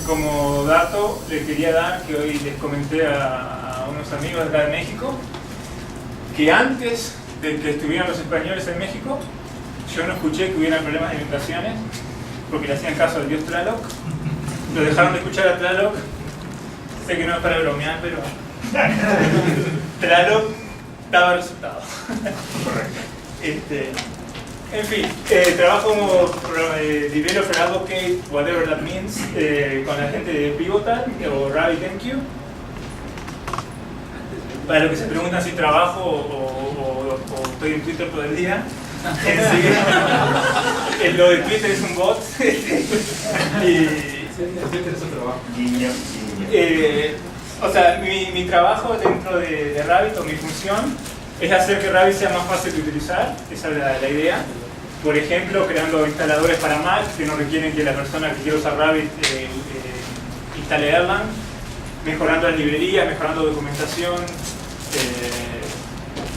como dato le quería dar que hoy les comenté a unos amigos de acá de México que antes de que estuvieran los españoles en México yo no escuché que hubieran problemas de inundaciones porque le hacían caso al dios Tlaloc. Lo dejaron de escuchar a Tlaloc. Sé que no es para bromear, pero Tlaloc daba resultados. En fin, trabajo como developer advocate, whatever that means, con la gente de Pivotal o RabbitMQ. Para los que se preguntan si trabajo o estoy en Twitter todo el día, lo de Twitter es un bot. Twitter es un trabajo. O sea, mi trabajo dentro de Rabbit, o mi función, es hacer que Rabbit sea más fácil de utilizar. Esa es la idea. Por ejemplo, creando instaladores para Mac que no requieren que la persona que quiera usar Rabbit instale Erlang, mejorando las librerías, mejorando documentación,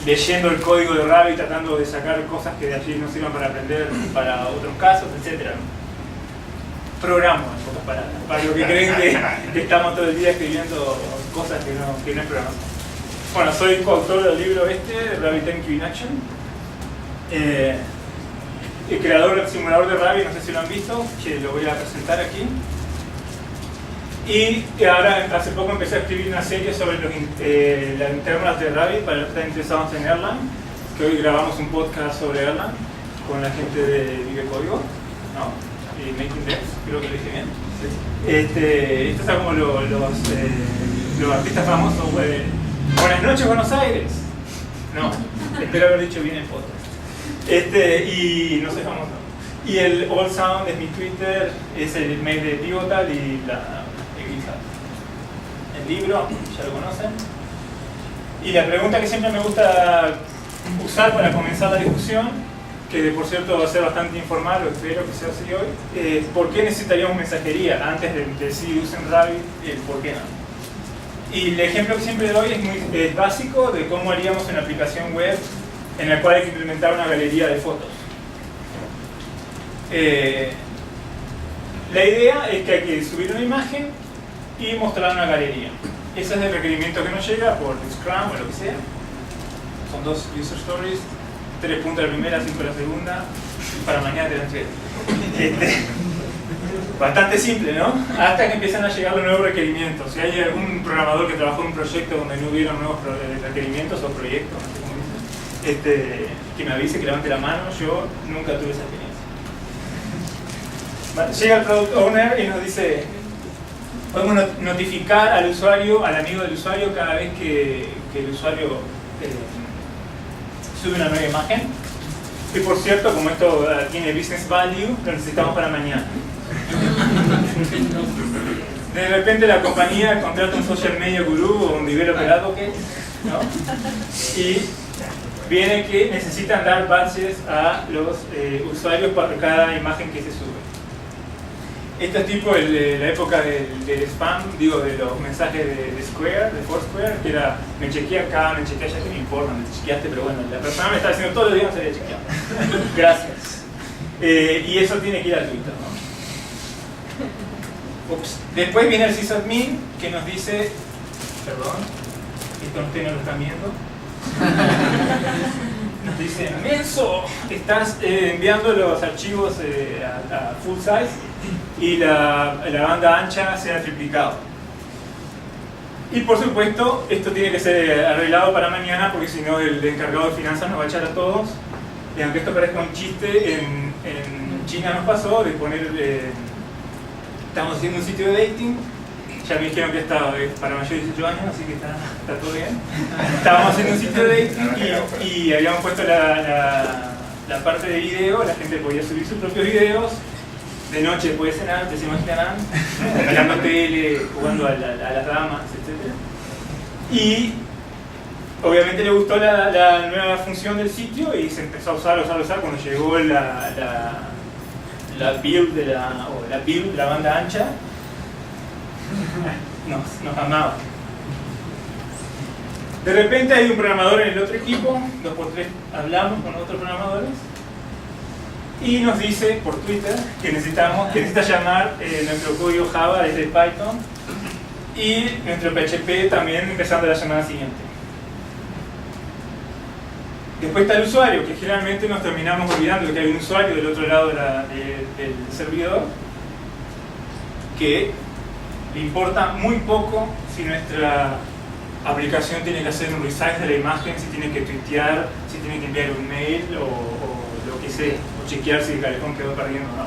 leyendo el código de Rabbit, tratando de sacar cosas que de allí no sirvan para aprender para otros casos, etc. Programo, en pocas palabras, para los que creen que estamos todo el día escribiendo cosas que no es programación. Bueno, soy coautor del libro RabbitMQ in Action. El creador del simulador de Rabbit, no sé si lo han visto, que lo voy a presentar aquí. Y ahora, hace poco empecé a escribir una serie sobre las internas de Rabbit para los que están interesados en Erlang, que hoy grabamos un podcast sobre Erlang con la gente de Vive Código, ¿no? Y Making Devs, creo que lo dije bien. Estos son como los artistas famosos. Buenas noches, Buenos Aires. No, espero haber dicho bien el podcast. Y no soy famoso. Y el All Sound es mi Twitter, es el mail de Pivotal y el GitHub. El libro, ya lo conocen. Y la pregunta que siempre me gusta usar para comenzar la discusión, que por cierto va a ser bastante informal, o espero que sea así hoy, es ¿por qué necesitaríamos mensajería? Antes de decir usen Rabbit, ¿por qué no? Y el ejemplo que siempre doy es básico de cómo haríamos una aplicación web en la cual hay que implementar una galería de fotos. La idea es que hay que subir una imagen y mostrar una galería. Ese es el requerimiento que nos llega por Scrum o lo que sea. Son 2 user stories, 3 puntos la primera, 5 la segunda, para mañana te la entrego. Bastante simple, ¿no? Hasta que empiezan a llegar los nuevos requerimientos. Si hay algún programador que trabajó en un proyecto donde no hubiera nuevos requerimientos o proyectos, no sé cómo dicen, que me avise, que levante la mano. Yo nunca tuve esa experiencia. Llega el Product Owner y nos dice, podemos notificar al usuario, al amigo del usuario, cada vez que el usuario sube una nueva imagen. Y por cierto, como esto tiene business value, lo necesitamos para mañana. De repente la compañía contrata un social media gurú o un developer advocate, ¿no? Y viene que necesitan dar badges a los usuarios para cada imagen que se sube. Esto es tipo la época del spam, digo, de los mensajes de Square, de Foursquare, que era me chequeé acá, me chequeé allá, que me importa, me chequeaste, pero bueno, la persona me está diciendo todos los días no se había chequeado. Gracias. Y eso tiene que ir al Twitter, ¿no? Ups. Después viene el sysadmin que nos dice, perdón, esto ustedes no lo están viendo. Nos dice, menso, estás enviando los archivos a full size y la banda ancha se ha triplicado. Y por supuesto, esto tiene que ser arreglado para mañana porque si no el encargado de finanzas nos va a echar a todos. Y aunque esto parezca un chiste, en China nos pasó de poner, estamos haciendo un sitio de dating, ya me dijeron que está para mayores de 18 años, así que está todo bien. Estábamos haciendo un sitio de dating y habíamos puesto la parte de video, la gente podía subir sus propios videos. De noche puede cenar, te se imaginarán, mirando tele, jugando a las damas, etc. Y obviamente le gustó la nueva función del sitio y se empezó a usar cuando llegó la build de la banda ancha. Nos amaba. De repente hay un programador en el otro equipo, 2x3 hablamos con otros programadores y nos dice por Twitter que necesita llamar nuestro código Java desde Python y nuestro PHP también empezando la semana siguiente. Después está el usuario, que generalmente nos terminamos olvidando que hay un usuario del otro lado del servidor que le importa muy poco si nuestra aplicación tiene que hacer un resize de la imagen, si tiene que tuitear, si tiene que enviar un mail o lo que sea, o chequear si el calefón quedó perdiendo o no.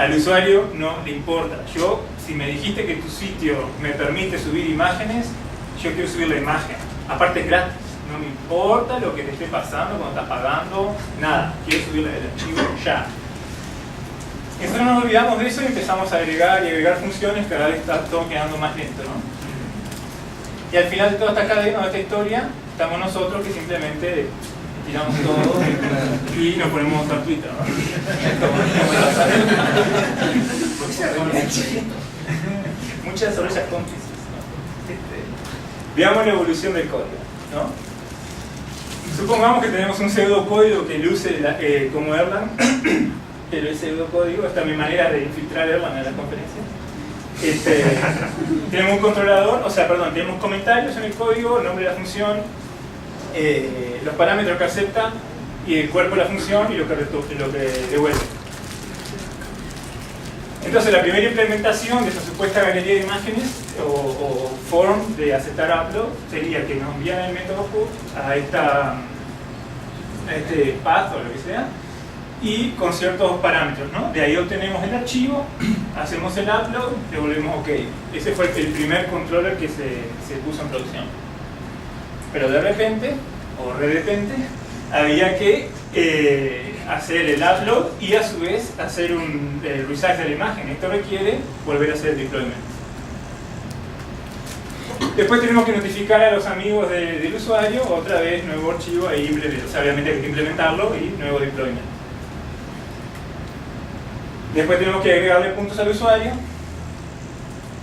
Al usuario no le importa. Si me dijiste que tu sitio me permite subir imágenes, yo quiero subir la imagen. Aparte es gratis, no me importa lo que te esté pasando cuando estás pagando, nada, quiero subir el archivo ya. Entonces nos olvidamos de eso y empezamos a agregar funciones, cada vez está todo quedando más lento, ¿no? Y al final de toda esta cadena, de esta historia, estamos nosotros que simplemente tiramos todo y nos ponemos a usar Twitter, ¿no? Muchas sorpresas cómplices, ¿no? Veamos la evolución del código, ¿no? Supongamos que tenemos un pseudocódigo que luce como Erlang, pero el pseudocódigo, esta es mi manera de infiltrar Erlang en las conferencias. Tenemos un controlador, tenemos comentarios en el código, el nombre de la función, los parámetros que acepta y el cuerpo de la función y lo que devuelve. Entonces la primera implementación de esa supuesta galería de imágenes o form de aceptar upload sería que nos envían el método put a este path o lo que sea y con ciertos parámetros, ¿no? De ahí obtenemos el archivo, hacemos el upload, devolvemos OK. Ese fue el primer controller que se puso en producción. Pero de repente había que hacer el upload y a su vez hacer el resize de la imagen. Esto requiere volver a hacer el deployment. Después tenemos que notificar a los amigos del usuario, otra vez nuevo archivo e implementar. O sea, obviamente hay que implementarlo y nuevo deployment. Después tenemos que agregarle puntos al usuario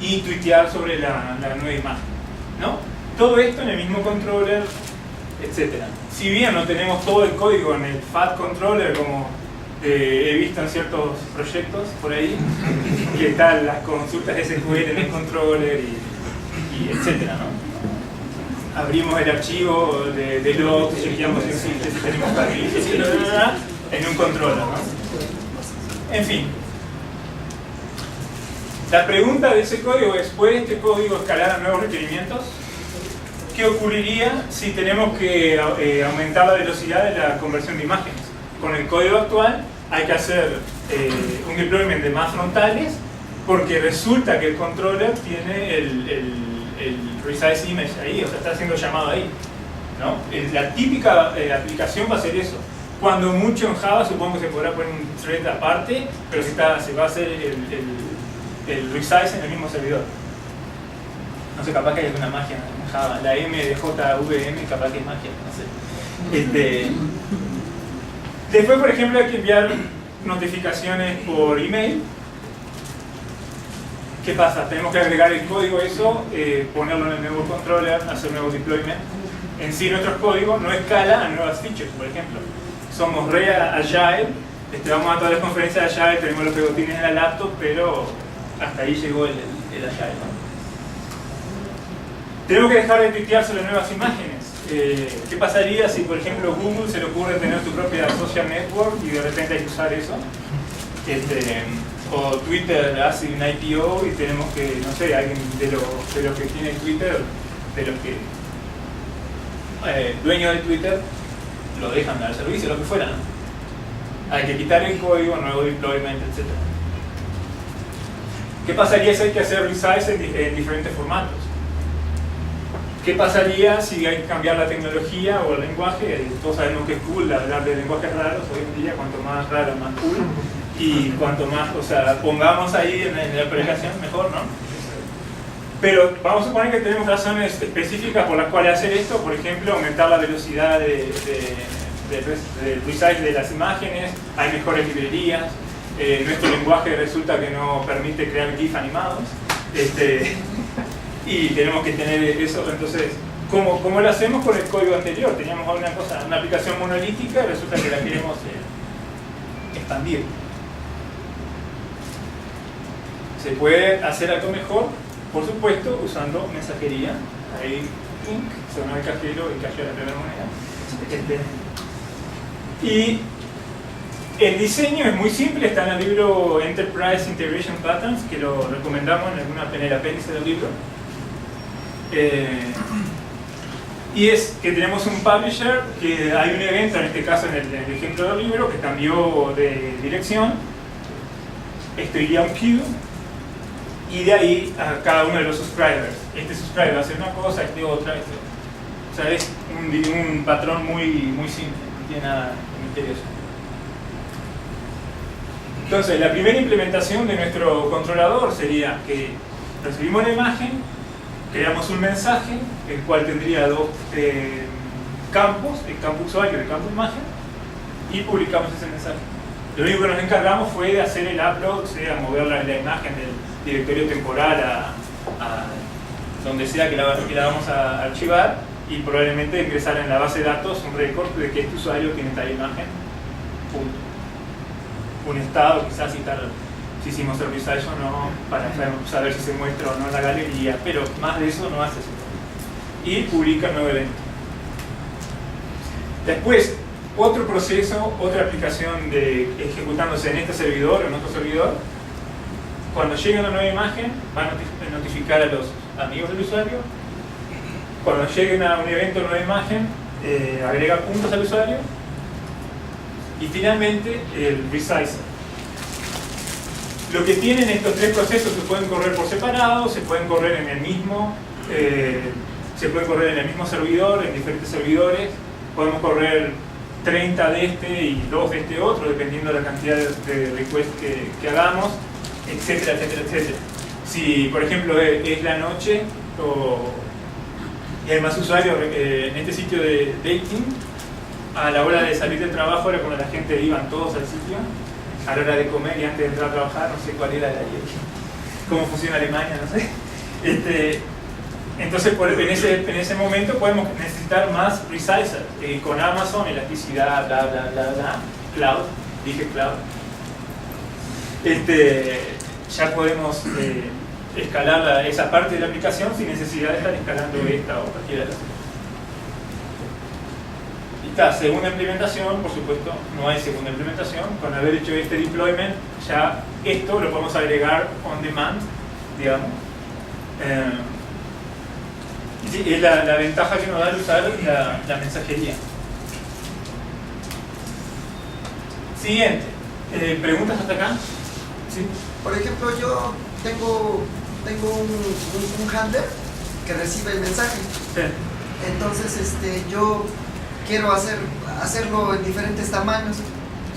y tuitear sobre la nueva imagen, ¿no? Todo esto en el mismo controller, etc. Si bien no tenemos todo el código en el FAT controller como he visto en ciertos proyectos por ahí, que están las consultas SQL en el controller y etc., ¿no? Abrimos el archivo de logs, chequeamos si tenemos en un controller, ¿no? En fin, la pregunta de ese código es: ¿puede este código escalar a nuevos requerimientos? ¿Qué ocurriría si tenemos que aumentar la velocidad de la conversión de imágenes? Con el código actual hay que hacer un deployment de más frontales porque resulta que el controller tiene el resize image ahí, o sea, está siendo llamado ahí, ¿no? La típica aplicación va a ser eso. Cuando mucho en Java supongo que se podrá poner un thread aparte, pero se va a hacer el resize en el mismo servidor. No sé, capaz que hay alguna magia en Java. La M de JVM capaz que es magia, no sé. Después, por ejemplo, hay que enviar notificaciones por email. ¿Qué pasa? Tenemos que agregar el código eso, ponerlo en el nuevo controller, hacer un nuevo deployment. En sí nuestro código no escala a nuevas features, por ejemplo. Somos re agile, vamos a todas las conferencias de agile, tenemos los pegotines en la laptop, pero hasta ahí llegó el agile, ¿no? Tenemos que dejar de tuitear sobre nuevas imágenes. ¿Qué pasaría si, por ejemplo, Google se le ocurre tener su propia social network y de repente hay que usar eso? O Twitter hace un IPO y tenemos que, no sé, alguien de los que tiene Twitter, de los que dueños de Twitter, lo dejan dar servicio, lo que fuera, ¿no? Hay que quitar el código, nuevo deployment, etc. ¿Qué pasaría si hay que hacer resize en diferentes formatos? ¿Qué pasaría si hay que cambiar la tecnología o el lenguaje? Todos sabemos que es cool hablar de lenguajes raros hoy en día, cuanto más raro, más cool. Y cuanto más, pongamos ahí en la aplicación, mejor, ¿no? Pero vamos a suponer que tenemos razones específicas por las cuales hacer esto, por ejemplo, aumentar la velocidad de resize de las imágenes, hay mejores librerías, nuestro lenguaje resulta que no permite crear GIF animados, y tenemos que tener eso. Entonces, ¿cómo lo hacemos con el código anterior? Teníamos una aplicación monolítica y resulta que la queremos expandir. Se puede hacer algo mejor, por supuesto, usando mensajería. Ahí, sonó el cajero y cayó la primera moneda. Y el diseño es muy simple, está en el libro Enterprise Integration Patterns, que lo recomendamos en el apéndice del libro. Y es que tenemos un publisher, que hay un evento, en este caso en el ejemplo del libro, que cambió de dirección. Esto iría a un queue, y de ahí a cada uno de los subscribers. Este subscriber va a hacer una cosa, este otra, este otra. O sea, es un patrón muy simple, no tiene nada misterioso. Entonces, la primera implementación de nuestro controlador sería que recibimos la imagen, creamos un mensaje, el cual tendría dos campos, el campo usuario y el campo imagen, y publicamos ese mensaje. Lo único que nos encargamos fue de hacer el upload, o sea, mover la imagen del directorio temporal a donde sea que la vamos a archivar, y probablemente ingresar en la base de datos un récord de que este usuario tiene tal imagen, punto. Un estado, quizás si hicimos el resize o no, para saber si se muestra o no en la galería, pero más de eso no hace eso. Y publica el nuevo evento. Después, otro proceso, otra aplicación ejecutándose en este servidor o en otro servidor. Cuando llegue una nueva imagen, va a notificar a los amigos del usuario. Cuando llegue un evento, nueva imagen, agrega puntos al usuario. Y finalmente, el resizer. Lo que tienen estos tres procesos, se pueden correr por separado, se pueden correr en el mismo servidor, en diferentes servidores. Podemos correr 30 de este y 2 de este otro, dependiendo de la cantidad de requests que hagamos, etcétera, etcétera, etcétera. Si, por ejemplo, es la noche y hay más usuarios en este sitio de dating, a la hora de salir del trabajo era cuando la gente iban todos al sitio, a la hora de comer y antes de entrar a trabajar, no sé cuál era cómo funciona Alemania, no sé. Entonces en ese momento podemos necesitar más resizers. Con Amazon, elasticidad, bla bla bla bla, cloud, dije cloud, ya podemos escalar esa parte de la aplicación sin necesidad de estar escalando esta o cualquiera de las otras. Y está, segunda implementación, por supuesto, no hay segunda implementación. Con haber hecho este deployment, ya esto lo podemos agregar on demand, digamos. Sí, es la ventaja que nos da el usar la mensajería. Siguiente. ¿Preguntas hasta acá? Sí. Por ejemplo, yo tengo un handler que recibe el mensaje. Sí. Entonces, yo quiero hacerlo en diferentes tamaños.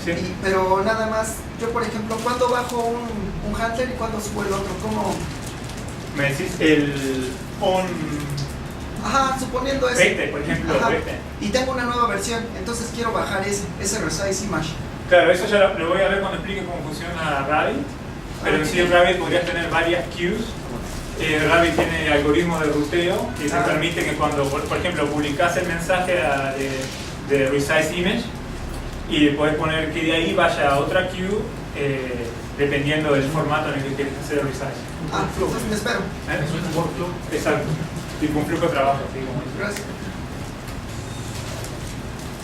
Sí. Pero nada más, yo por ejemplo, ¿cuándo bajo un handler y cuándo subo el otro? ¿Cómo? Me decís el on... Ajá, suponiendo ese. 20, por ejemplo. Ajá. 20. Y tengo una nueva versión, entonces quiero bajar ese resize image. Claro, eso ya lo voy a ver cuando explique cómo funciona Rabbit. Pero en sí en Rabbit podrías tener varias queues. Rabbit tiene algoritmos de ruteo que te permiten que cuando, por ejemplo, publicás el mensaje de resize image, y puedes poner que de ahí vaya a otra queue dependiendo del formato en el que quieres hacer el resize. Entonces me espero. Es un workflow. Exacto. Tipo un flujo de trabajo. Gracias.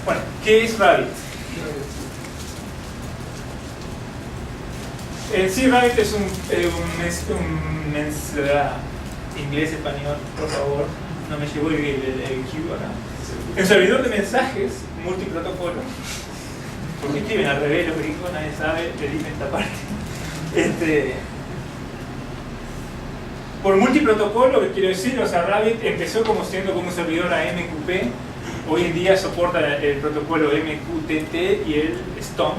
Bueno, ¿qué es Rabbit? Sí, Rabbit es inglés, español, por favor, no me llevo el Q acá. Un servidor de mensajes multiprotocolo. ¿Por qué escriben al revés los gringos? Nadie sabe, le dicen esta parte. Por multiprotocolo, lo que quiero decir, o sea, Rabbit empezó siendo como un servidor AMQP. Hoy en día soporta el protocolo MQTT y el STOMP,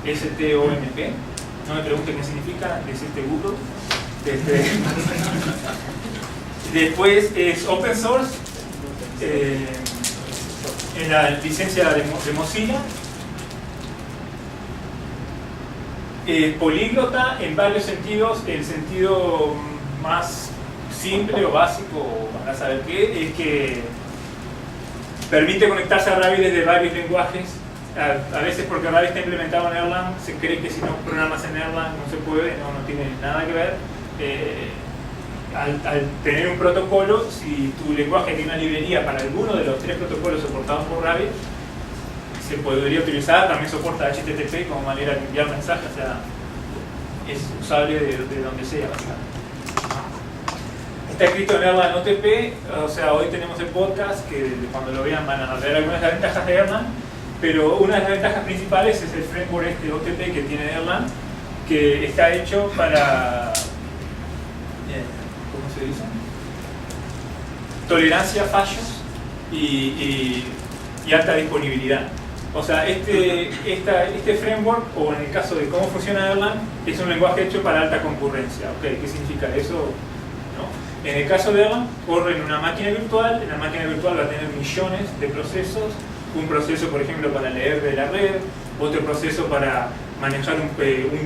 STOMP. No me pregunten qué significa, existe Google. Después es open source, en la licencia de Mozilla. Políglota en varios sentidos. El sentido más simple o básico, o para saber qué, es que permite conectarse a Rabbit desde varios lenguajes. A veces porque Rabbit está implementado en Erlang, se cree que si no programas en Erlang no se puede, no tiene nada que ver. Al tener un protocolo, si tu lenguaje tiene una librería para alguno de los 3 protocolos soportados por Rabbit, se podría utilizar. También soporta HTTP como manera de enviar mensajes, o sea, es usable de donde sea, básicamente. Está escrito en Erlang OTP, o sea, hoy tenemos el podcast que cuando lo vean van a ver algunas de las ventajas de Erlang, pero una de las ventajas principales es el framework OTP que tiene Erlang, que está hecho para, ¿cómo se dice? Tolerancia a fallos y alta disponibilidad. O sea, este framework, o en el caso de cómo funciona Erlang, es un lenguaje hecho para alta concurrencia. ¿Okay? ¿Qué significa eso? En el caso de Erlang, corre en una máquina virtual. En la máquina virtual va a tener millones de procesos. Un proceso, por ejemplo, para leer de la red, otro proceso para manejar un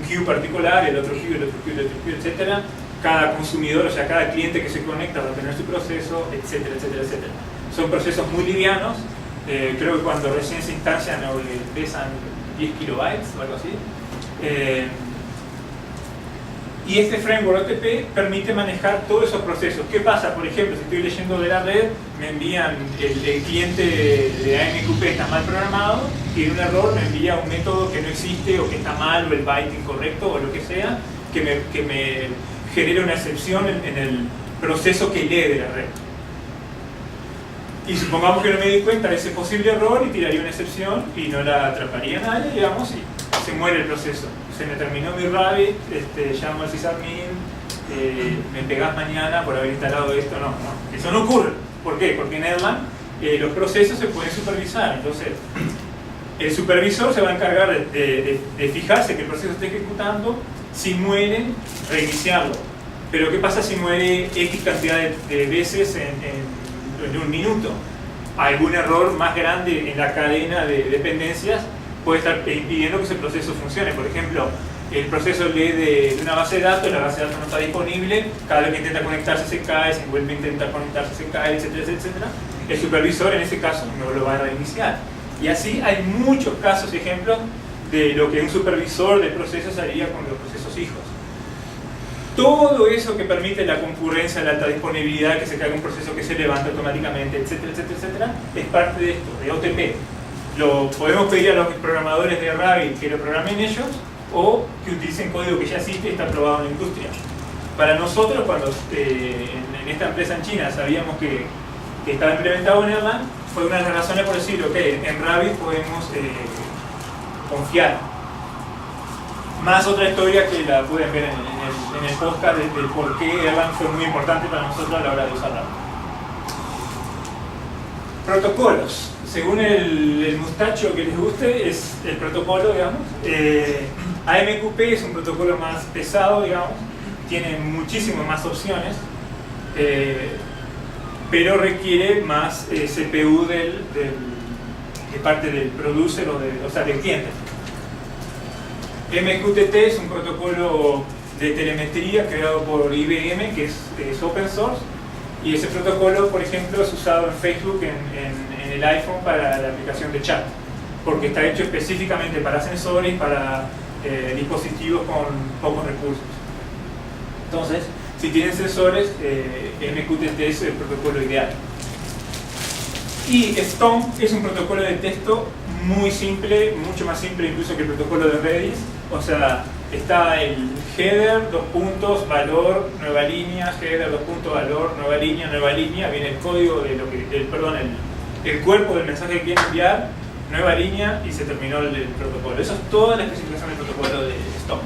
queue particular, el otro queue, el otro queue, el otro queue, etc. Cada consumidor, o sea, cada cliente que se conecta va a tener su proceso, etcétera, etcétera, etcétera. Son procesos muy livianos. Creo que cuando recién se instancian pesan 10 kilobytes o algo así. Y este framework OTP permite manejar todos esos procesos. ¿Qué pasa? Por ejemplo, si estoy leyendo de la red, me envían el cliente de AMQP está mal programado, tiene un error, me envía un método que no existe o que está mal, o el byte incorrecto o lo que sea, que me genera una excepción en el proceso que lee de la red. Y supongamos que no me di cuenta de ese posible error y tiraría una excepción y no la atraparía a nadie, digamos, y se muere el proceso. Se me terminó mi Rabbit, llamo al sysadmin, me pegás mañana por haber instalado esto. No, eso no ocurre. ¿Por qué? Porque en Erlang los procesos se pueden supervisar. Entonces, el supervisor se va a encargar de fijarse que el proceso esté ejecutando. Si muere, reiniciarlo. Pero ¿qué pasa si muere X cantidad de veces en un minuto? Algún error más grande en la cadena de dependencias puede estar impidiendo que ese proceso funcione. Por ejemplo, el proceso lee de una base de datos, la base de datos no está disponible, cada vez que intenta conectarse se cae, se vuelve a intentar conectarse se cae, etcétera, etcétera. El supervisor en ese caso no lo va a reiniciar. Y así hay muchos casos y ejemplos de lo que un supervisor de procesos haría con los procesos hijos. Todo eso que permite la concurrencia, la alta disponibilidad, que se caiga un proceso que se levanta automáticamente, etcétera, etcétera, etcétera, es parte de esto, de OTP. Lo podemos pedir a los programadores de Rabbit que lo programen ellos o que utilicen código que ya existe y está aprobado en la industria. Para nosotros, cuando en esta empresa en China sabíamos que estaba implementado en Erlang, fue una de las razones por decir, ok, en Rabbit podemos confiar. Más otra historia que la pueden ver en el podcast de por qué Erlang fue muy importante para nosotros a la hora de usar Rabbit. Protocolos. Según el mustacho que les guste, es el protocolo, digamos. AMQP es un protocolo más pesado, digamos. Tiene muchísimas más opciones, pero requiere más CPU de parte del producer o sea, del cliente. MQTT es un protocolo de telemetría creado por IBM, que es open source. Y ese protocolo, por ejemplo, es usado en Facebook, en el iPhone para la aplicación de chat, porque está hecho específicamente para sensores y para dispositivos con pocos recursos. Entonces, si tienen sensores, MQTT es el protocolo ideal. Y Stone es un protocolo de texto muy simple, mucho más simple incluso que el protocolo de Redis. O sea, está el header, 2 puntos, valor, nueva línea, header, 2 puntos, valor, nueva línea, viene el código de lo que, el cuerpo del mensaje que quieren enviar, nueva línea y se terminó el protocolo. Eso es toda la especificación del protocolo de Stone.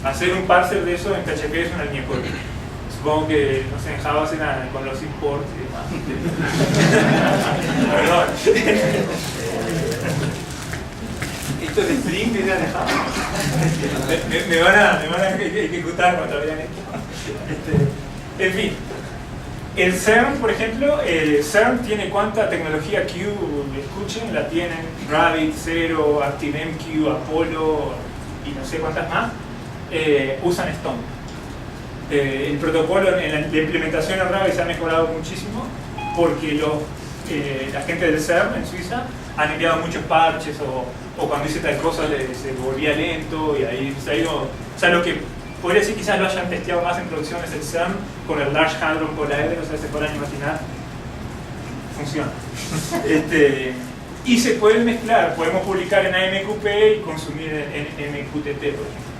Hacer un parser de eso en PHP es una línea de código. Supongo que, no sé, en Java hacen con los imports y demás. Perdón. Esto es Spring que ya de Java. Me van a ejecutar cuando vean esto. En fin. El CERN, por ejemplo, el CERN tiene cuánta tecnología Q escuchen, la tienen Rabbit, Zero, ActiveMQ, Apollo y no sé cuántas más, usan Stone. El protocolo en la implementación en Rabbit se ha mejorado muchísimo porque la gente del CERN en Suiza han enviado muchos parches o cuando hice tal cosa se volvía lento y ahí se ha ido. O sea, lo que podría decir quizás lo hayan testeado más en producción es el CERN con el Large Hadron Collider, o sea, se podrán imaginar, funciona. Y se pueden mezclar, podemos publicar en AMQP y consumir en MQTT, por ejemplo.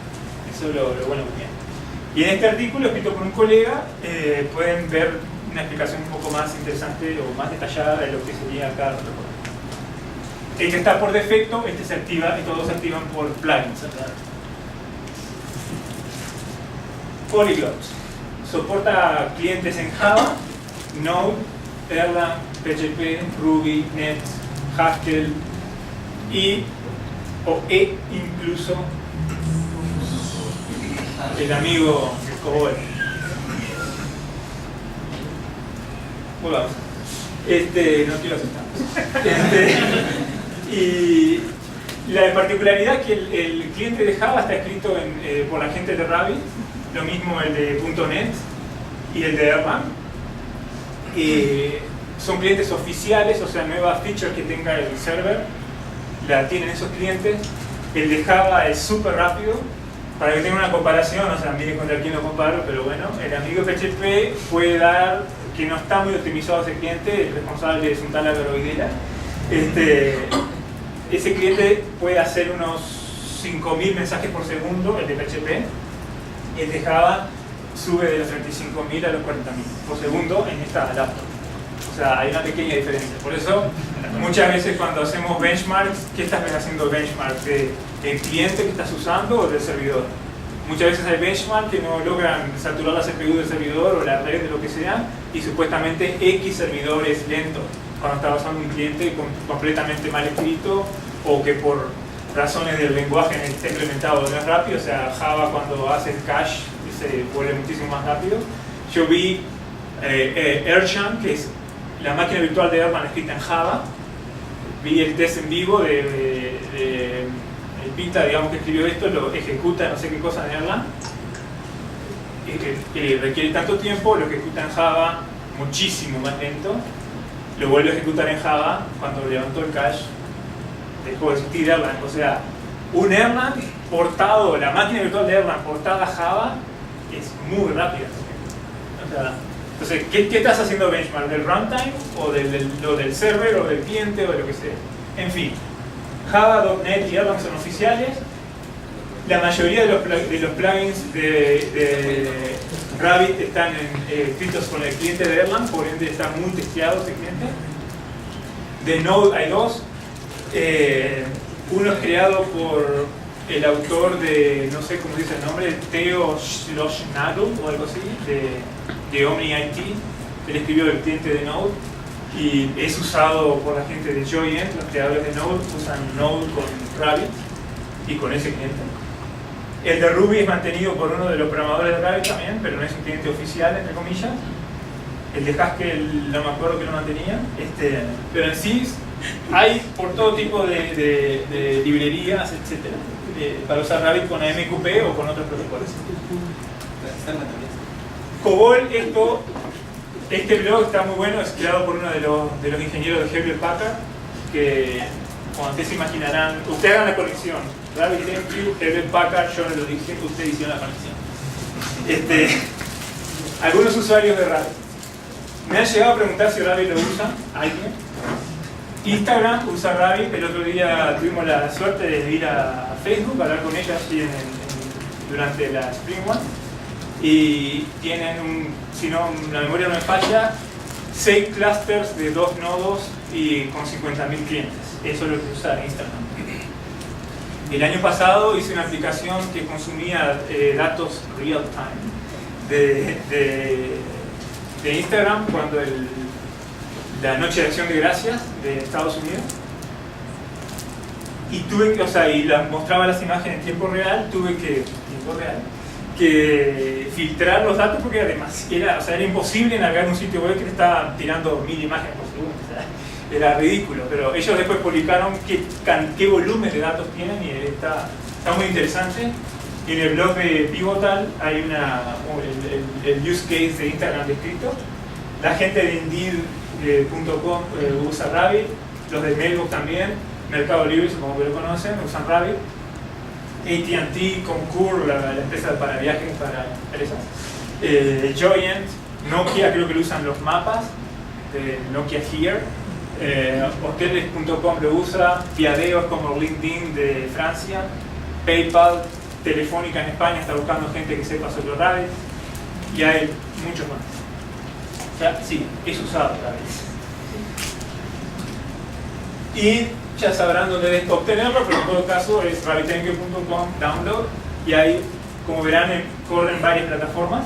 Eso es lo bueno que tiene. Y en este artículo, escrito por un colega, pueden ver una explicación un poco más interesante o más detallada de lo que sería cada protocolo. El que está por defecto, se activa, estos dos se activan por plugins. Polyglot. Soporta clientes en Java, Node, Erlang, PHP, Ruby, Net, Haskell e incluso el amigo Cobol. Volvamos. No quiero asustar. Y la particularidad es que el cliente de Java está escrito por la gente de Rabbit, lo mismo el de .NET y el de Erlang. Son clientes oficiales, o sea, nuevas features que tenga el server la tienen esos clientes. El de Java es súper rápido. Para que tengan una comparación, o sea, miren contra quién lo comparo, pero bueno, el amigo PHP puede dar, que no está muy optimizado ese cliente, el responsable es un tal Álvaro Videla. Ese cliente puede hacer unos 5.000 mensajes por segundo, el de PHP. El de Java sube de los 35.000 a los 40.000 por segundo en esta laptop. O sea, hay una pequeña diferencia. Por eso, muchas veces cuando hacemos benchmarks, ¿qué estás haciendo benchmark? ¿Del cliente que estás usando o del servidor? Muchas veces hay benchmarks que no logran saturar la CPU del servidor o la red de lo que sea, y supuestamente X servidor es lento cuando estás usando un cliente completamente mal escrito o que por razones del lenguaje en el que está implementado no es rápido. O sea, Java cuando hace el cache se vuelve muchísimo más rápido. Yo vi Erlang, que es la máquina virtual de Erlang escrita en Java. Vi el test en vivo de el Pita, digamos, que escribió esto, lo ejecuta no sé qué cosa en Erlang, que requiere tanto tiempo, lo ejecuta en Java muchísimo más lento, lo vuelve a ejecutar en Java cuando levantó el cache, dejó de existir Erlang. O sea, un Erlang portado, la máquina virtual de Erlang portada a Java es muy rápida. O sea, entonces, ¿qué estás haciendo benchmark? ¿Del runtime? ¿O del server? ¿O del cliente? ¿O de lo que sea? En fin, Java, .NET y Erlang son oficiales. La mayoría de los plugins de Rabbit están escritos con el cliente de Erlang, por ende está muy testeado ese cliente. De Node hay dos. Uno es creado por el autor de, no sé cómo dice el nombre, Theo Schlossnagel o algo así, de OmniIT. Él escribió el cliente de Node y es usado por la gente de Joyent. Los creadores de Node usan Node con Rabbit y con ese cliente. El de Ruby es mantenido por uno de los programadores de Rabbit también, pero no es un cliente oficial, entre comillas. El de Haskell no me acuerdo que lo mantenía, pero en sí hay por todo tipo de librerías, etc. Para usar Rabbit con AMQP o con otros protocolos. Cobol, este blog está muy bueno, es creado por uno de los ingenieros de Hewlett Packard, que como ustedes se imaginarán, ustedes hagan la conexión, RabbitMQ, Hewlett Packard, yo no lo dije, ustedes hicieron la conexión. Algunos usuarios de Rabbit me han llegado a preguntar si Rabbit lo usa alguien. Instagram usa Rabbit. El otro día tuvimos la suerte de ir a Facebook a hablar con ellas durante la Spring One, y tienen si no la memoria no me falla, 6 clusters de 2 nodos y con 50.000 clientes. Eso es lo que usa Instagram. El año pasado hice una aplicación que consumía datos real time de Instagram cuando la noche de Acción de Gracias de Estados Unidos, y tuve que, y mostraba las imágenes en tiempo real, tuve que filtrar los datos porque era imposible navegar un sitio web que te estaba tirando 1000 imágenes por segundo. O sea, era ridículo, pero ellos después publicaron qué volumen de datos tienen y está muy interesante. Y en el blog de Pivotal hay el use case de Instagram descrito. La gente de Indeed usa Rabbit, los de Mailbox también, Mercado Libre, supongo que lo conocen, usan Rabbit. AT&T, Concur, la empresa para viajes para empresas. Joyent, Nokia creo que lo usan los mapas, Nokia Here. Hoteles.com lo usa, Viadeo es como LinkedIn de Francia, PayPal, Telefónica en España está buscando gente que sepa sobre Rabbit y hay muchos más. O sea, sí, es usado Rabbit. Y ya sabrán dónde obtenerlo, pero en todo caso es rabbitenvio.com download y ahí, como verán, corren varias plataformas.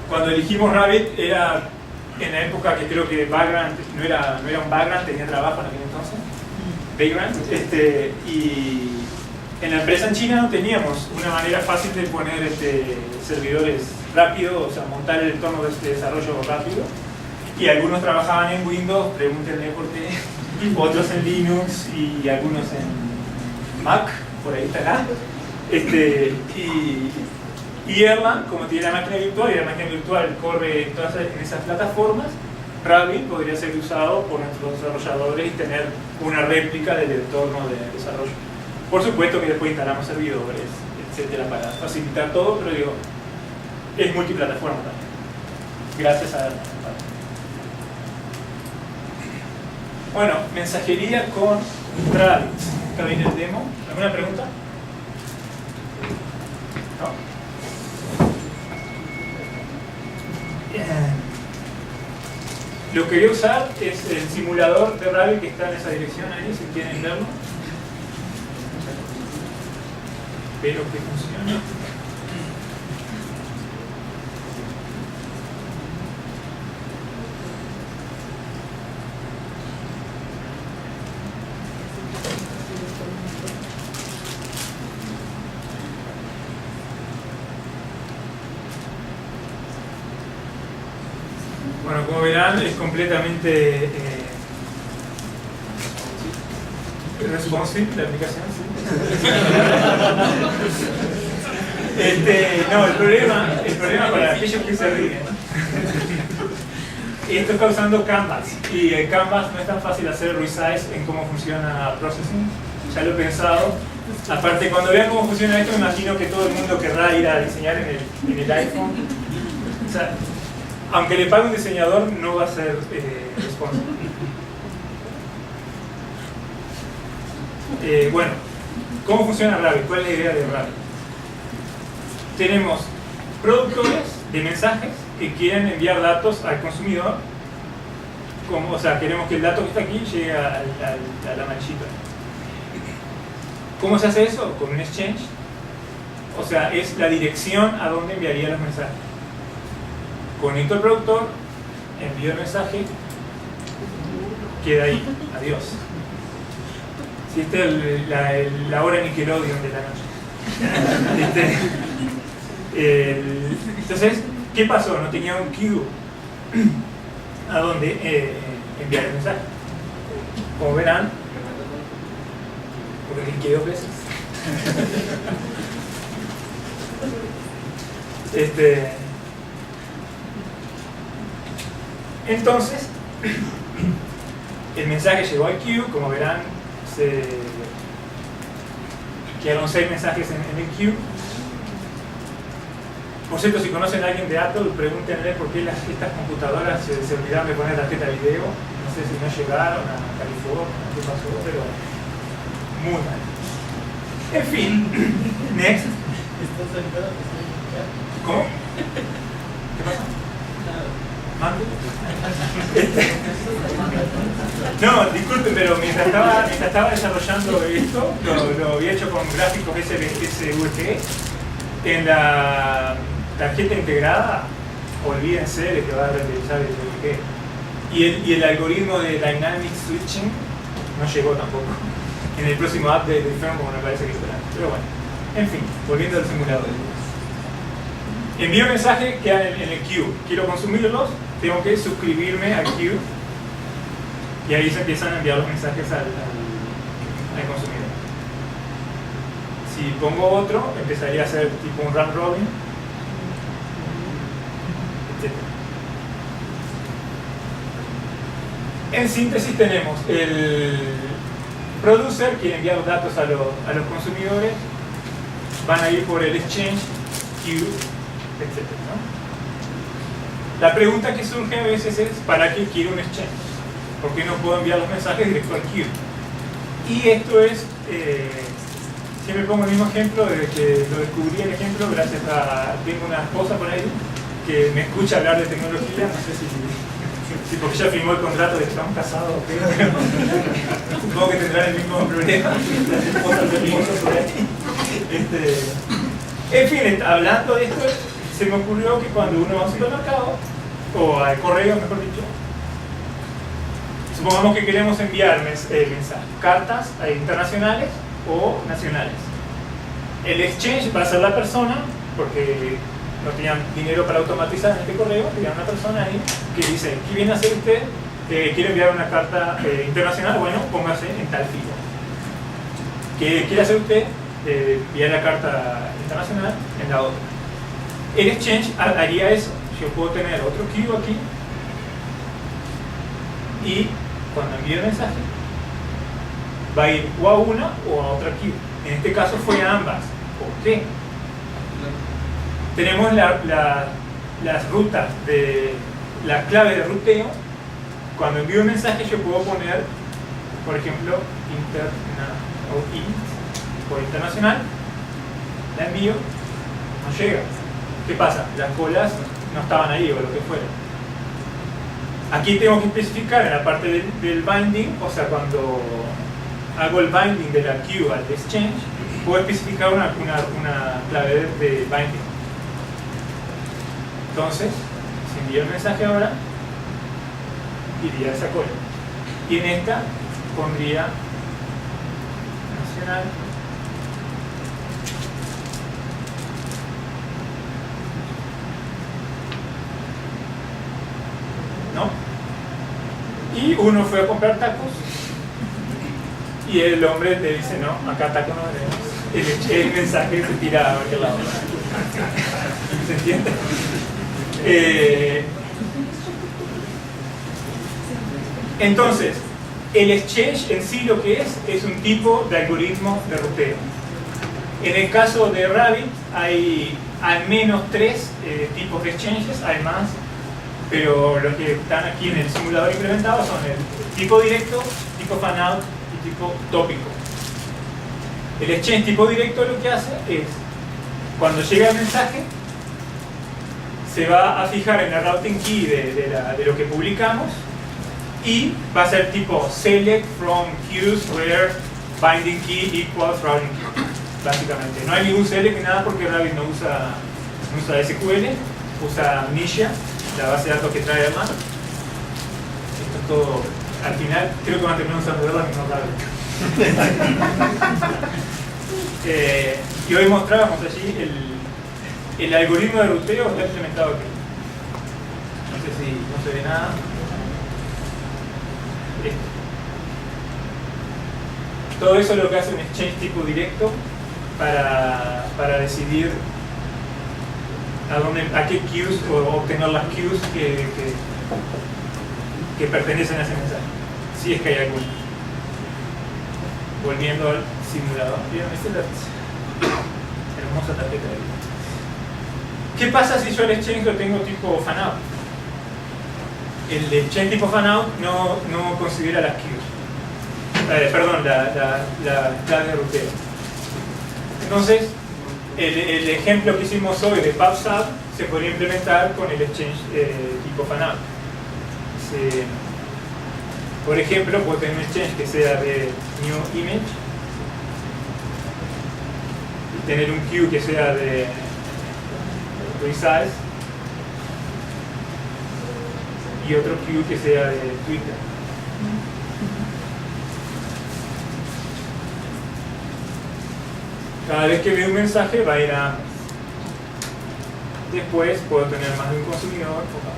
Cuando elegimos Rabbit era en la época que creo que Vagrant no era un Vagrant, tenía trabajo en aquel entonces, Vagrant, y en la empresa en China no teníamos una manera fácil de poner servidores rápido, o sea, montar el entorno de desarrollo rápido, y algunos trabajaban en Windows, pregúntenle por qué, otros en Linux y algunos en Mac, por ahí está acá, y Erlang, como tiene la máquina virtual, y la máquina virtual corre en esas plataformas, Rabbit podría ser usado por nuestros desarrolladores y tener una réplica del entorno de desarrollo. Por supuesto que después instalamos servidores, etcétera, para facilitar todo, pero digo, es multiplataforma también. Gracias a Erlang. Bueno, mensajería con Rabbit. Acá viene el demo. ¿Alguna pregunta? ¿No? Lo que voy a usar es el simulador de Rabbit que está en esa dirección ahí, si quieren verlo. Espero que funcione. Bueno, como verán, es completamente responsive la aplicación, ¿sí? No, el problema para aquellos que se ríen, esto está usando Canvas, y el Canvas no es tan fácil hacer resize en cómo funciona Processing, ya lo he pensado. Aparte, cuando vean cómo funciona esto, me imagino que todo el mundo querrá ir a diseñar en el iPhone. O sea, aunque le pague un diseñador, no va a ser responsive. Bueno, ¿cómo funciona Rabbit? ¿Cuál es la idea de Rabbit? Tenemos productores de mensajes que quieren enviar datos al consumidor. O sea, queremos que el dato que está aquí llegue a la manchita. ¿Cómo se hace eso? Con un exchange. O sea, es la dirección a donde enviaría los mensajes. Conecto al productor, envío el mensaje, queda ahí, adiós. Si esta es la hora Nickelodeon de la noche. Entonces, ¿qué pasó? No tenía un queue a donde enviar el mensaje. Como verán, porque cliqué 2 veces. Entonces, el mensaje llegó al queue, como verán, quedaron 6 mensajes en el queue. Por cierto, si conocen a alguien de Apple, pregúntenle por qué estas computadoras se olvidaron de poner tarjeta de video. No sé si no llegaron a California, qué pasó, pero muy mal. En fin, next. ¿Cómo? ¿Qué pasa? No, disculpen, pero mientras estaba desarrollando esto, lo había hecho con gráficos SVG. En la tarjeta integrada, olvídense de que va a renderizar el SVG. Y el algoritmo de Dynamic Switching no llegó tampoco. En el próximo update de firmware me parece que esperan. Pero bueno, en fin, volviendo al simulador. Envío mensaje, quedan en el queue. Quiero consumirlos, tengo que suscribirme al queue y ahí se empiezan a enviar los mensajes al consumidor. Si pongo otro, empezaría a hacer tipo un round robin, etc. En síntesis tenemos el producer, quiere enviar los datos a los consumidores, van a ir por el exchange, queue, etc., ¿no? La pregunta que surge a veces es, ¿para qué quiero un exchange? ¿Por qué no puedo enviar los mensajes directo al queue? Y esto es, siempre pongo el mismo ejemplo, desde que lo descubrí el ejemplo, gracias a, tengo una esposa por ahí que me escucha hablar de tecnología, no sé si porque ya firmó el contrato de que estamos casados, pero supongo que tendrán el mismo problema, las esposas del esposo por ahí. En fin, hablando de esto, se me ocurrió que cuando uno va a un supermercado, o al correo mejor dicho, supongamos que queremos enviar mensajes, cartas internacionales o nacionales. El exchange va a ser la persona, porque no tenían dinero para automatizar en este correo, tenían una persona ahí que dice, ¿qué viene a hacer usted? ¿Quiere enviar una carta internacional? Bueno, póngase en tal fila. ¿Qué quiere hacer usted? Enviar la carta internacional en la otra. El exchange haría eso. Yo puedo tener otro queue aquí y cuando envíe el mensaje va a ir o a una o a otra queue. En este caso fue a ambas. ¿Por qué? Tenemos las rutas de la clave de ruteo. Cuando envío un mensaje yo puedo poner, por ejemplo, por internacional, la envío, no llega. ¿Qué pasa? Las colas no estaban ahí o lo que fuera. Aquí tengo que especificar en la parte del binding, o sea, cuando hago el binding de la queue al exchange, puedo especificar una clave de binding. Entonces, si envío el mensaje ahora, iría a esa cola. Y en esta pondría nacional. ¿No? Y uno fue a comprar tacos y el hombre le dice, no, acá tacos no tenemos. El mensaje se tira a cualquier lado. ¿Se entiende? Entonces, el exchange en sí lo que es un tipo de algoritmo de ruteo. En el caso de Rabbit hay al menos 3 tipos de exchanges, hay más, pero los que están aquí en el simulador implementado son el tipo directo, tipo fanout y tipo tópico. El exchange tipo directo lo que hace es, cuando llega el mensaje, se va a fijar en la routing key de lo que publicamos y va a ser tipo select from queues where binding key equals routing key, básicamente. No hay ningún select ni nada porque Rabbit no usa SQL, usa Amnesia, la base de datos que trae además. Esto es todo, al final creo que van a terminar usando Erlang y no Rabbit. Y hoy mostrábamos allí el algoritmo de ruteo está implementado aquí. No sé si no se ve nada. Todo eso es lo que hace un exchange tipo directo para decidir a qué queues o obtener las queues que pertenecen a ese mensaje, si es que hay alguna. Volviendo al simulador, ¿vieron este hermosa tarjeta de vida? ¿Qué pasa si yo el exchange lo tengo tipo fanout? El exchange tipo fanout no considera las queues. Perdón, la clave de ruteo. Entonces, el ejemplo que hicimos hoy de PubSub se podría implementar con el exchange tipo fanout. Por ejemplo, puedo tener un exchange que sea de new image y tener un queue que sea de resize y otro queue que sea de Twitter. Cada vez que veo un mensaje va a ir a... Después puedo tener más de un consumidor enfocado.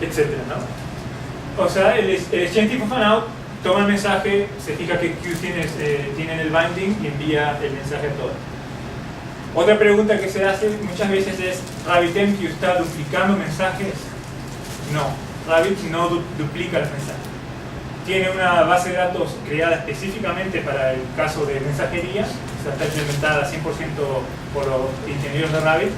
Etcétera, ¿no? O sea, el exchange tipo fanout toma el mensaje, se fija que queues tienen el binding y envía el mensaje a todas. Otra pregunta que se hace muchas veces es, RabbitMQ está duplicando mensajes. No, Rabbit no duplica los mensajes. Tiene una base de datos creada específicamente para el caso de mensajería, o sea, está implementada 100% por los ingenieros de Rabbit.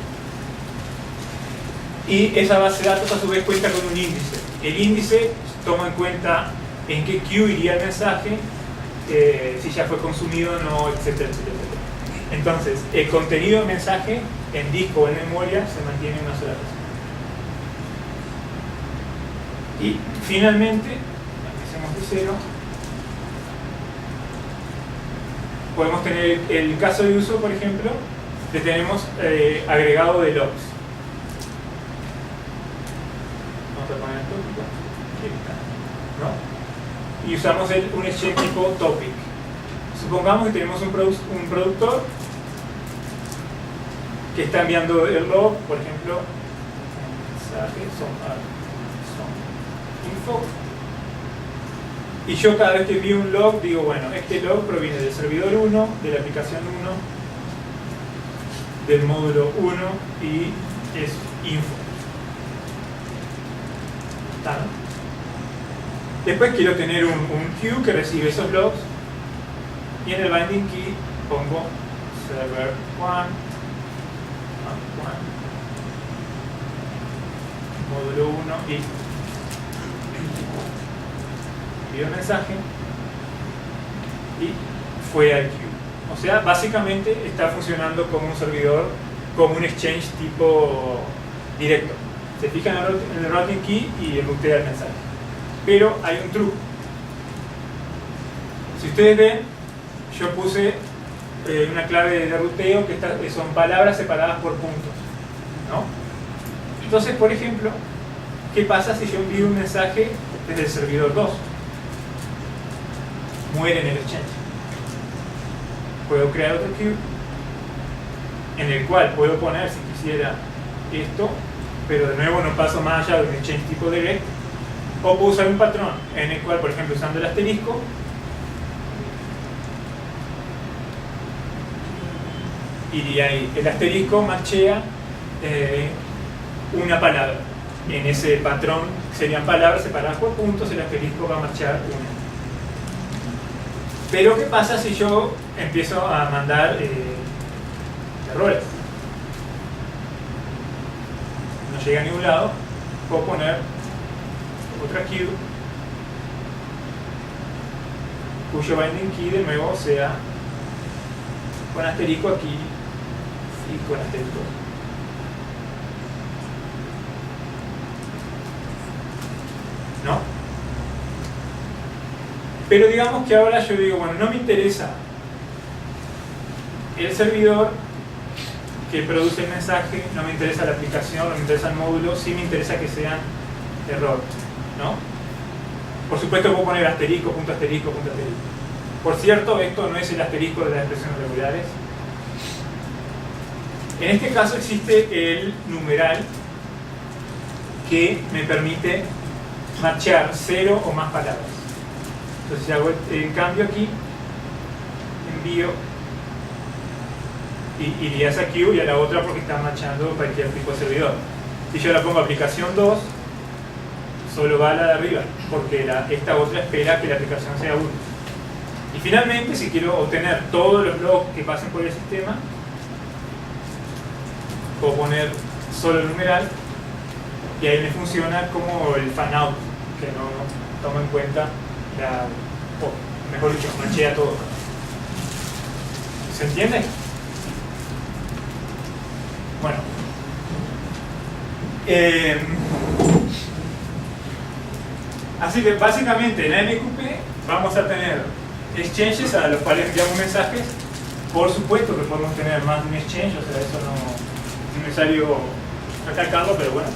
Y esa base de datos a su vez cuenta con un índice. El índice toma en cuenta en qué queue iría el mensaje, si ya fue consumido o no, etcétera, etcétera. Entonces, el contenido del mensaje en disco o en memoria se mantiene en una sola vez. Y finalmente, empecemos de cero, podemos tener el caso de uso, por ejemplo, que tenemos agregado de logs. Vamos a poner el tópico, ¿no? Y usamos un exchange tipo topic. Supongamos que tenemos un productor que está enviando el log, por ejemplo, mensaje son info. Y yo cada vez que envío un log digo, bueno, este log proviene del servidor 1, de la aplicación 1, del módulo 1 y es info. ¿Está, no? Después quiero tener un queue que recibe esos logs y en el binding key pongo server 1, módulo 1 y envío el mensaje y fue al queue. O sea, básicamente está funcionando como un servidor, como un exchange tipo directo. Se fija en el routing key y rutea el mensaje. Pero hay un truco. Si ustedes ven, yo puse una clave de ruteo que son palabras separadas por puntos, ¿no? Entonces, por ejemplo, ¿qué pasa si yo envío un mensaje desde el servidor 2? Muere en el exchange. Puedo crear otro queue en el cual puedo poner, si quisiera, esto, pero de nuevo no paso más allá de un exchange tipo direct. O puedo usar un patrón en el cual, por ejemplo, usando el asterisco, iría ahí. El asterisco machea una palabra. En ese patrón serían palabras separadas por puntos, el asterisco va a machear una. Pero ¿qué pasa si yo empiezo a mandar errores? No llega a ningún lado. Puedo poner otra queue cuyo binding key de nuevo sea con asterisco aquí y con asterisco. ¿No? Pero digamos que ahora yo digo, bueno, no me interesa el servidor que produce el mensaje, no me interesa la aplicación, no me interesa el módulo, sí me interesa que sean error, ¿no? Por supuesto puedo poner asterisco, punto asterisco, punto asterisco. Por cierto, esto no es el asterisco de las expresiones regulares. En este caso existe el numeral que me permite machear 0 o más palabras. Entonces si hago el cambio aquí, envío y iría a esa queue y a la otra porque está machando cualquier tipo de servidor. Si yo la pongo aplicación 2, solo va a la de arriba, porque esta otra espera que la aplicación sea 1. Y finalmente, si quiero obtener todos los logs que pasen por el sistema, puedo poner solo el numeral y ahí me funciona como el fanout, que no toma en cuenta mejor dicho, machea todo. ¿Se entiende? Bueno. Así que básicamente en la MQP vamos a tener exchanges a los cuales enviamos mensajes. Por supuesto que podemos tener más de un exchange, o sea, eso no es necesario recalcarlo, pero bueno.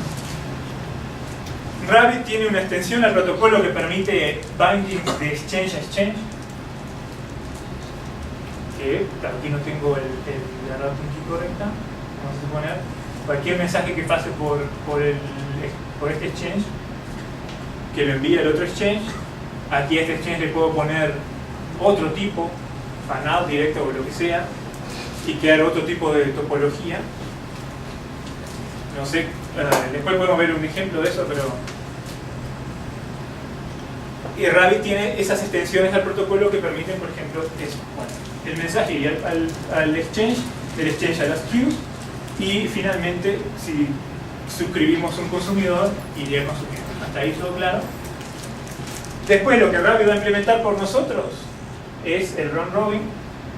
Rabbit tiene una extensión al protocolo que permite binding de exchange a exchange. Que aquí no tengo la routing key correcta. Vamos a suponer cualquier mensaje que pase por este exchange, que lo envíe al otro exchange. Aquí a este exchange le puedo poner otro tipo, fanout, directo o lo que sea. y crear otro tipo de topología. No sé, después podemos ver un ejemplo de eso, pero... Y Rabbit tiene esas extensiones al protocolo que permiten, por ejemplo, eso. Bueno, el mensaje iría al exchange, del exchange a las queues, y finalmente, si suscribimos un consumidor, iría consumiendo. Hasta ahí todo claro. Después lo que Rabbit va a implementar por nosotros es el round robin,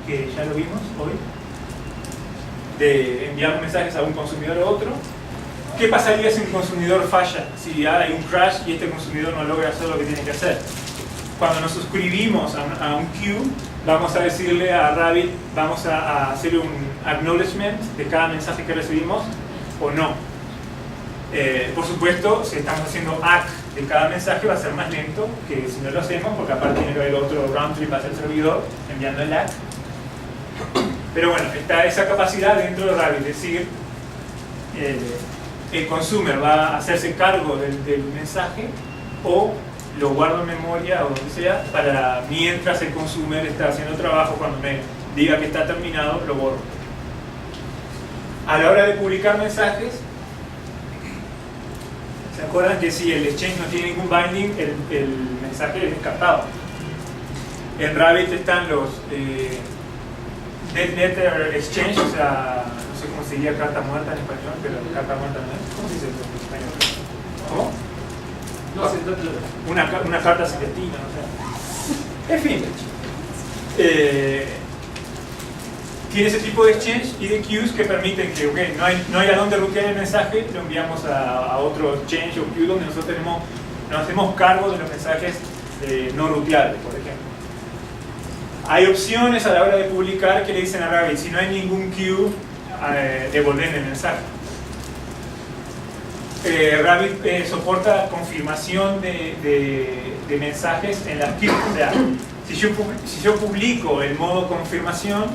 que ya lo vimos hoy, de enviar mensajes a un consumidor o otro. ¿Qué pasaría si un consumidor falla? Si hay un crash y este consumidor no logra hacer lo que tiene que hacer. Cuando nos suscribimos a un queue, vamos a decirle a Rabbit, vamos a hacer un acknowledgement de cada mensaje que recibimos o no. Por supuesto, si estamos haciendo ACK de cada mensaje va a ser más lento que si no lo hacemos, porque aparte tiene que haber otro round trip hacia el servidor enviando el ACK. Pero bueno, está esa capacidad dentro de Rabbit, es decir, el consumer va a hacerse cargo del mensaje o lo guardo en memoria o lo que sea para mientras el consumer está haciendo trabajo, cuando me diga que está terminado, lo borro. A la hora de publicar mensajes, ¿se acuerdan que si el exchange no tiene ningún binding, el mensaje es descartado? En Rabbit están los Dead Letter Exchange, o sea, no sé cómo se diría carta muerta en español, pero carta muerta no es. ¿Cómo se dice eso en español? ¿Cómo? No, sí, Una carta sin destino, o sea. En fin. Tiene ese tipo de exchange y de queues que permiten que, okay, no hay a dónde rutear el mensaje, lo enviamos a otro exchange o queue donde nosotros nos hacemos cargo de los mensajes no ruteables, por ejemplo. Hay opciones a la hora de publicar que le dicen a Rabbit, si no hay ningún queue, devolver el mensaje. Rabbit soporta confirmación de mensajes en las queues. O sea, si yo publico el modo confirmación,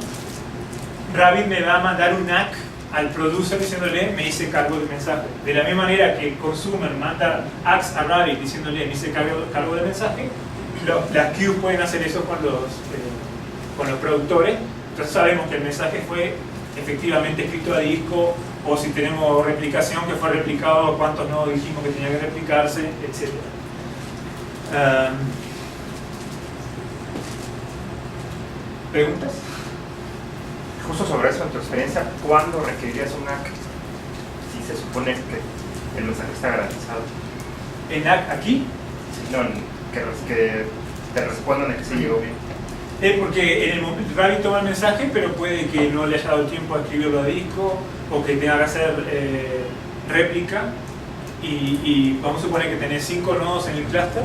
Rabbit me va a mandar un ACK al producer diciéndole me hice cargo del mensaje. De la misma manera que el consumer manda ACKs a Rabbit diciéndole me hice cargo del mensaje, las queues pueden hacer eso con los productores. Entonces sabemos que el mensaje fue efectivamente escrito a disco, o si tenemos replicación, que fue replicado, cuántos nodos dijimos que tenía que replicarse, etc. ¿Preguntas? Justo sobre eso, en tu experiencia, ¿cuándo requerirías un ACK si se supone que el mensaje está garantizado? ¿En ACK aquí? Sí, no, que te respondan que sí llegó bien. Porque en el momento Rabbit toma el mensaje, pero puede que no le haya dado tiempo a escribirlo a disco, o que tenga que hacer réplica, y vamos a suponer que tenés 5 nodos en el cluster,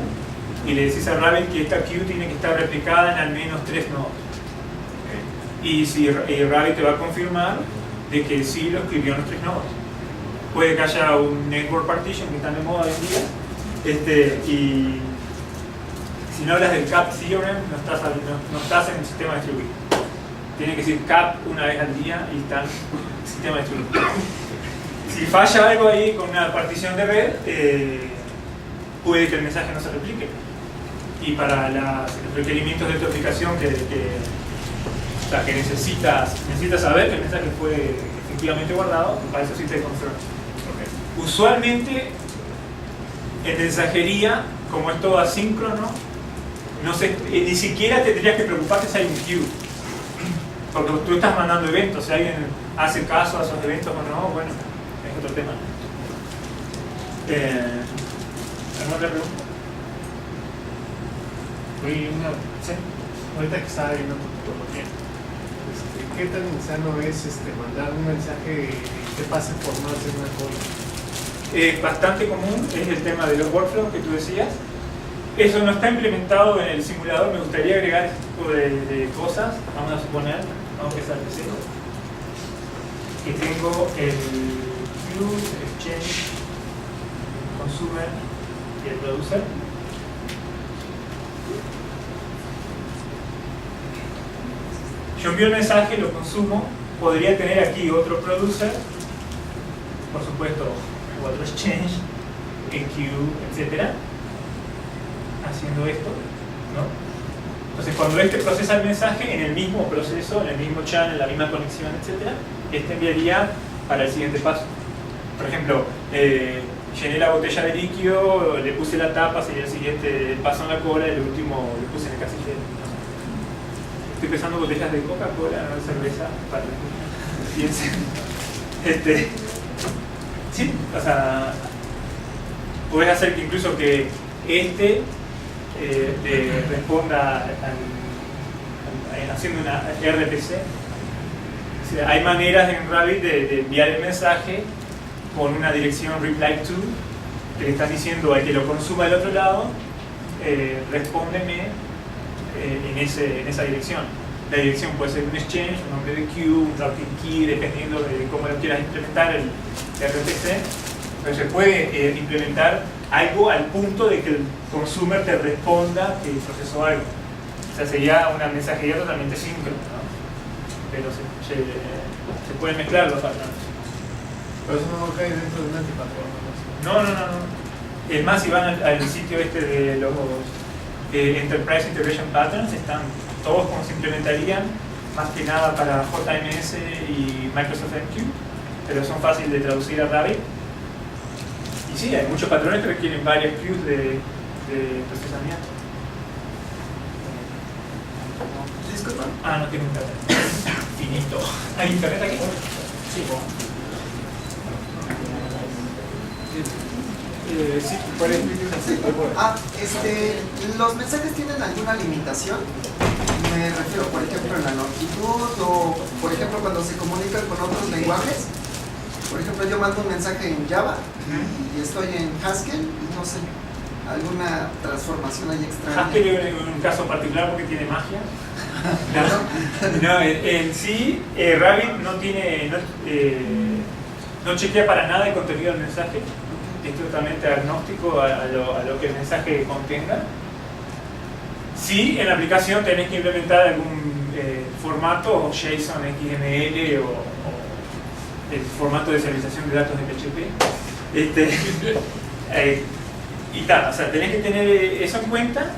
y le decís a Rabbit que esta queue tiene que estar replicada en al menos 3 nodos. Y si Rabbit te va a confirmar de que sí lo escribió en los 3 nodos. Puede que haya un network partition que está de moda hoy en día, y si no hablas del cap theorem, no estás en el sistema distribuido. Tiene que decir cap una vez al día y está en el sistema distribuido. Si falla algo ahí con una partición de red, puede que el mensaje no se replique. Y para los requerimientos de tu aplicación que necesitas saber que el mensaje fue efectivamente guardado, para eso sí te confirma. Okay. Usualmente en mensajería, como es todo asíncrono, ni siquiera tendrías que preocuparte si hay un queue, porque tú estás mandando eventos. Si alguien hace caso a esos eventos o no, bueno, es otro tema. ¿Alguna otra pregunta? Oye, ¿Sí? ahorita que estaba viendo tu topología, ¿qué tan insano es mandar un mensaje que pase por más de una cola? Bastante común es el tema de los workflows que tú decías. Eso no está implementado en el simulador. Me gustaría agregar este tipo de cosas. Vamos a suponer, vamos a empezar de cero, que tengo el queue, el exchange, el consumer y el producer. Yo envío el mensaje, lo consumo. Podría tener aquí otro producer, por supuesto, otro exchange, el queue, etcétera, haciendo esto, ¿no? Entonces, cuando este procesa el mensaje, en el mismo proceso, en el mismo channel, en la misma conexión, etc., este enviaría para el siguiente paso. Por ejemplo, llené la botella de líquido, le puse la tapa, sería el siguiente paso en la cola y el último le puse en el casillero. Estoy pensando botellas de Coca-Cola, no de cerveza, para piensen. Sí, o sea, puedes hacer que incluso que te responda haciendo una RPC. O sea, hay maneras en Rabbit de enviar el mensaje con una dirección reply to que le están diciendo al que lo consuma del otro lado, respóndeme en esa dirección. La dirección puede ser un exchange, un nombre de queue, un routing key, dependiendo de cómo lo quieras implementar el RPC. Pero se puede implementar algo al punto de que el consumer te responda que procesó algo. O sea, sería una mensajería totalmente síncrona, ¿no? Pero se pueden mezclar los patrones. Pero eso no cae dentro de un antipatrón. No. Es más, si van al sitio de los Enterprise Integration Patterns, están todos como se implementarían, más que nada para JMS y Microsoft MQ, pero son fáciles de traducir a Rabbit. Y sí, hay muchos patrones que requieren varias queues de procesamiento. Disculpa. No tengo internet. Finito. ¿Hay internet aquí? Sí. Sí, ¿cuál es? ¿Los mensajes tienen alguna limitación? Me refiero, por ejemplo, en la longitud o, por ejemplo, cuando se comunican con otros lenguajes. Por ejemplo, yo mando un mensaje en Java y estoy en Haskell y no sé, alguna transformación ahí extraña. Haskell es un caso particular porque tiene magia. No, en sí, Rabbit no chequea para nada el contenido del mensaje. Es totalmente agnóstico a lo que el mensaje contenga. Sí, en la aplicación tenés que implementar algún formato, JSON, XML o el formato de serialización de datos de PHP. Y tal, o sea, tenés que tener eso en cuenta.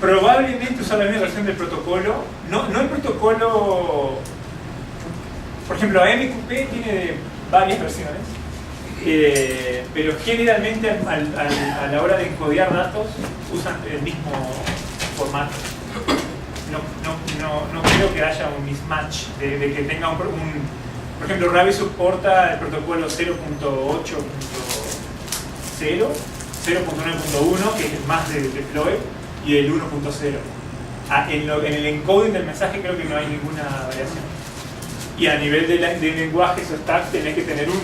Probablemente usar la misma versión del protocolo. No el protocolo. Por ejemplo, AMQP tiene varias versiones. Pero generalmente a la hora de encodear datos usan el mismo formato. No creo que haya un mismatch de que tenga por ejemplo, Rabbit soporta el protocolo 0.8.0, 0.9.1, que es el más de deploy, y el 1.0. En el encoding del mensaje creo que no hay ninguna variación. Y a nivel de lenguajes o stack tenés que tener un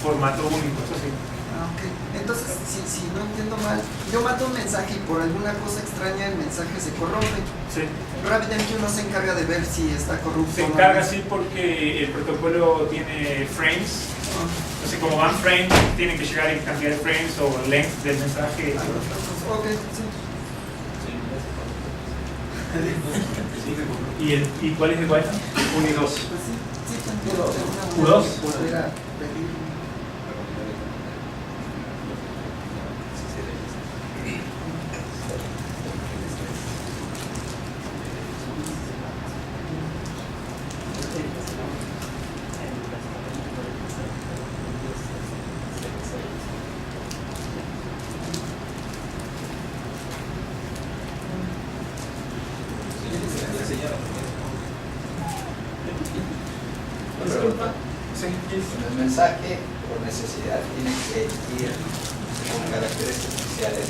formato único, eso sí. Ok. Entonces, si no entiendo mal, yo mando un mensaje y por alguna cosa extraña el mensaje se corrompe. Sí. RabbitMQ no se encarga de ver si está corrupto. Se encarga sí porque el protocolo tiene frames. Entonces, como van frames, tienen que llegar en cantidad de frames o length del mensaje. Ok, sí. ¿Y cuál es el Wi-Fi? 1 y 2. Pues sí, tengo ¿U2? Pudiera pedir. El mensaje, por necesidad, tiene que ir con caracteres especiales.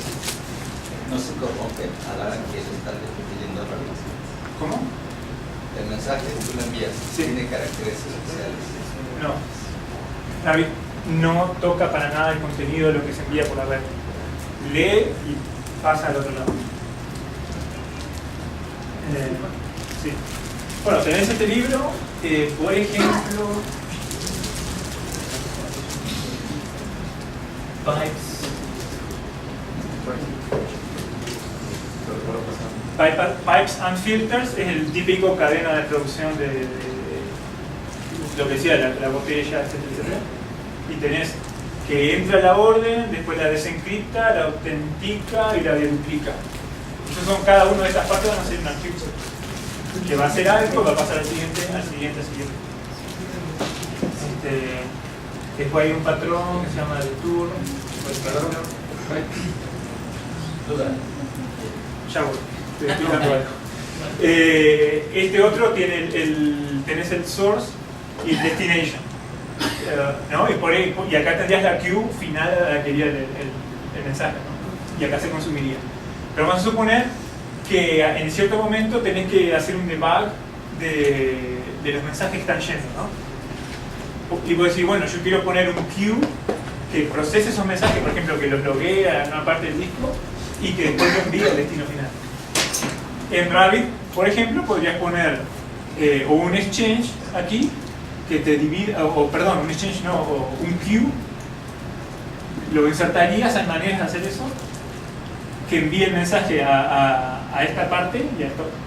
No se corrompe a la hora que él está pidiendo Rabbit. ¿Cómo? El mensaje que tú le envías tiene caracteres especiales. No. Rabbit no toca para nada el contenido de lo que se envía por la red. Lee y pasa al otro lado. Sí. Bueno, tenés este libro, por ejemplo, Pipes and Filters es el típico cadena de producción de lo que decía, la botella, etcétera. Y tenés que entra la orden, después la desencripta, la autentica y la deduplica. Entonces cada una de estas partes van a ser una queue que va a hacer algo, va a pasar al siguiente, al siguiente, al siguiente. Después hay un patrón que se llama detour. Duda. Ya voy, estoy explicando algo. Este otro tiene tenés el source y el destination, ¿no? Y acá tendrías la queue final a la que iría el mensaje, ¿no? Y acá se consumiría. Pero vamos a suponer que en cierto momento tenés que hacer un debug de los mensajes que están yendo, ¿no? Y vos decís, bueno, yo quiero poner un queue que procese esos mensajes, por ejemplo, que los loguee a una parte del disco y que después lo envíe al destino final. En Rabbit, por ejemplo, podrías poner o un exchange aquí que te divida, perdón, un exchange no, o un queue, lo insertarías, hay maneras de hacer eso, que envíe el mensaje a esta parte y a esta otra.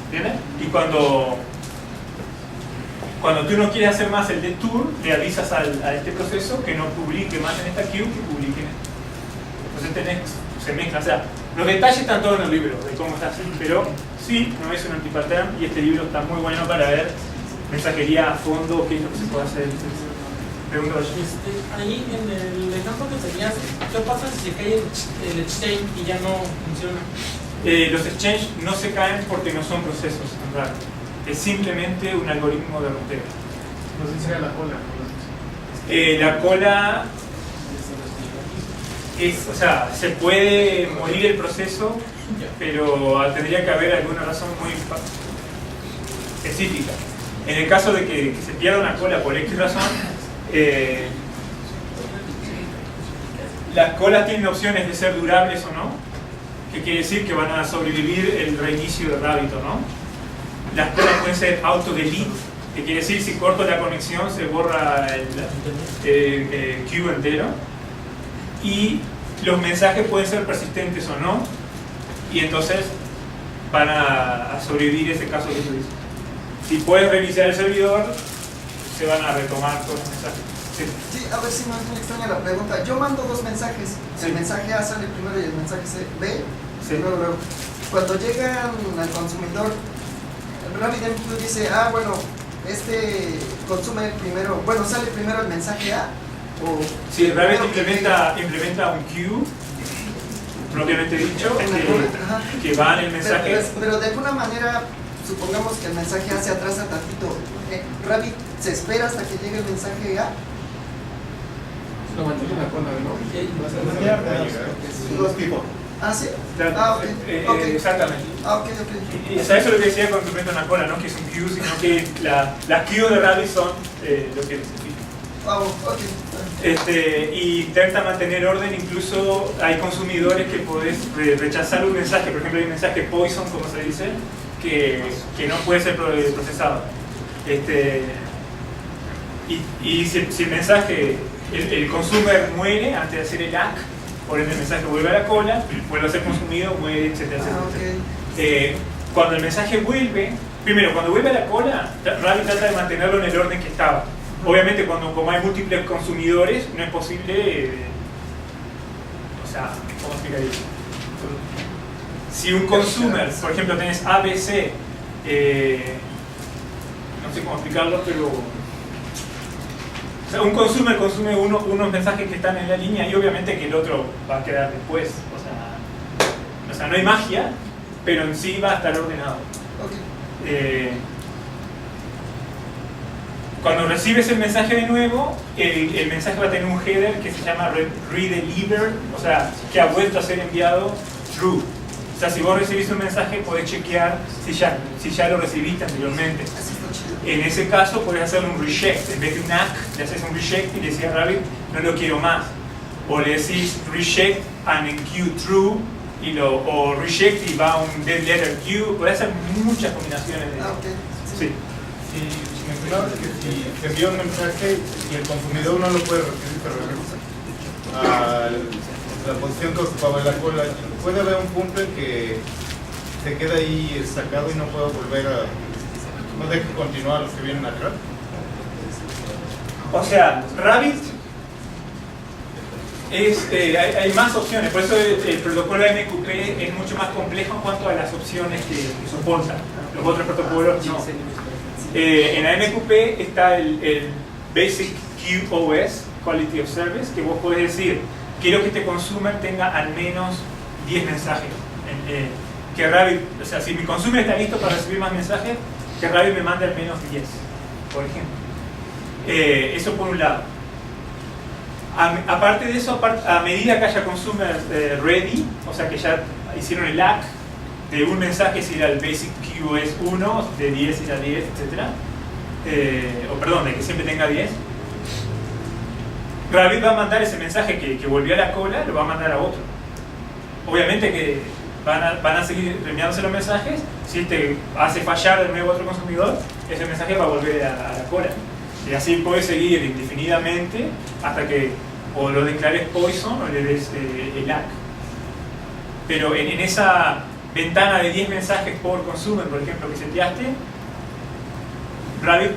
¿Entiendes? Y cuando tú no quieres hacer más el detour, le avisas a este proceso que no publique más en esta queue, que publique en esta. Entonces se mezcla, o sea, los detalles están todos en el libro de cómo está así, pero sí, no es un antipattern y este libro está muy bueno para ver mensajería a fondo, qué es lo que se puede hacer. Pregunta. Ahí en el ejemplo que tenías, ¿qué pasa si se cae el exchange y ya no funciona? Los exchanges no se caen porque no son procesos, en realidad. Es simplemente un algoritmo de ruteo. No sé si era la cola. La cola es, o sea, se puede morir el proceso, pero tendría que haber alguna razón muy específica. En el caso de que se pierda una cola por X razón, las colas tienen opciones de ser durables o no, que quiere decir que van a sobrevivir el reinicio de Rabbit o no. Las colas pueden ser auto-delete, que quiere decir si corto la conexión se borra el queue entero. Y los mensajes pueden ser persistentes o no, y entonces van a sobrevivir ese caso que tú dices. Si puedes revisar el servidor, se van a retomar todos los mensajes. Sí, a ver si no es muy extraña la pregunta. Yo mando dos mensajes. Sí. El mensaje A sale primero y el mensaje B Sí. luego. Cuando llegan al consumidor, RabbitMQ dice, bueno, este consume primero, bueno, sale primero el mensaje A. O Si Rabbit primero implementa un queue, propiamente dicho, Ajá. que va en el mensaje. Pero de alguna manera, supongamos que el mensaje A se atrasa tantito. Rabbit se espera hasta que llegue el mensaje A. Lo mantiene en la cola, ¿no? Dos tipos. Ah, sí. Claro, Ok. exactamente. Ok. Y o sea, eso es lo que decía cuando implementa una cola, no que es un queue, sino que las queues de Rabbit son lo que necesita. Ok. Y intenta mantener orden, incluso hay consumidores que podés rechazar un mensaje, por ejemplo hay un mensaje poison, como se dice, que no puede ser procesado. Y si el mensaje, el consumer muere antes de hacer el ACK, por ende el mensaje vuelve a la cola, vuelve a ser consumido, muere, etcétera, etcétera. Cuando el mensaje vuelve, primero, cuando vuelve a la cola, Rabbit trata de mantenerlo en el orden que estaba. Obviamente, como hay múltiples consumidores, no es posible, o sea, ¿cómo explicar eso? Si un consumer, por ejemplo, tenés ABC, no sé cómo explicarlo, pero o sea, un consumer consume unos mensajes que están en la línea y obviamente que el otro va a quedar después. O sea, no hay magia, pero en sí va a estar ordenado. Cuando recibes el mensaje de nuevo, el mensaje va a tener un header que se llama redelivered, o sea, que ha vuelto a ser enviado true. O sea, si vos recibís un mensaje, podés chequear si ya lo recibiste anteriormente. En ese caso, podés hacerle un reject. En vez de un ACK, le haces un reject y le decís a Rabbit, no lo quiero más. O le decís reject and en queue true, o reject y va a un dead letter queue. Podés hacer muchas combinaciones de sí. Me mencionabas que si se envía un mensaje y el consumidor no lo puede recibir, pero regresa a la posición que ocupaba en la cola, puede haber un punto en que se queda ahí sacado y no pueda volver a... no deje continuar los que vienen atrás. O sea, Rabbit Hay más opciones, por eso el protocolo MQP es mucho más complejo en cuanto a las opciones que soporta. Los otros protocolos no. En la MQP está el Basic QoS, Quality of Service, que vos podés decir, quiero que este consumer tenga al menos 10 mensajes. Que Rabbit, o sea, si mi consumer está listo para recibir más mensajes, que Rabbit me mande al menos 10, por ejemplo. Eso por un lado. Aparte de eso, a medida que haya consumers ready, o sea que ya hicieron el ACK de un mensaje si era el Basic QoS 1, de 10 ir a 10, etc. O perdón, de que siempre tenga 10. Rabbit va a mandar ese mensaje que volvió a la cola, lo va a mandar a otro. Obviamente que van a seguir reenviándose los mensajes. Si este hace fallar de nuevo a otro consumidor, ese mensaje va a volver a la cola. Y así puede seguir indefinidamente hasta que o lo declares poison o le des el ACK. Pero en esa ventana de 10 mensajes por consumer, por ejemplo, que seteaste, Rabbit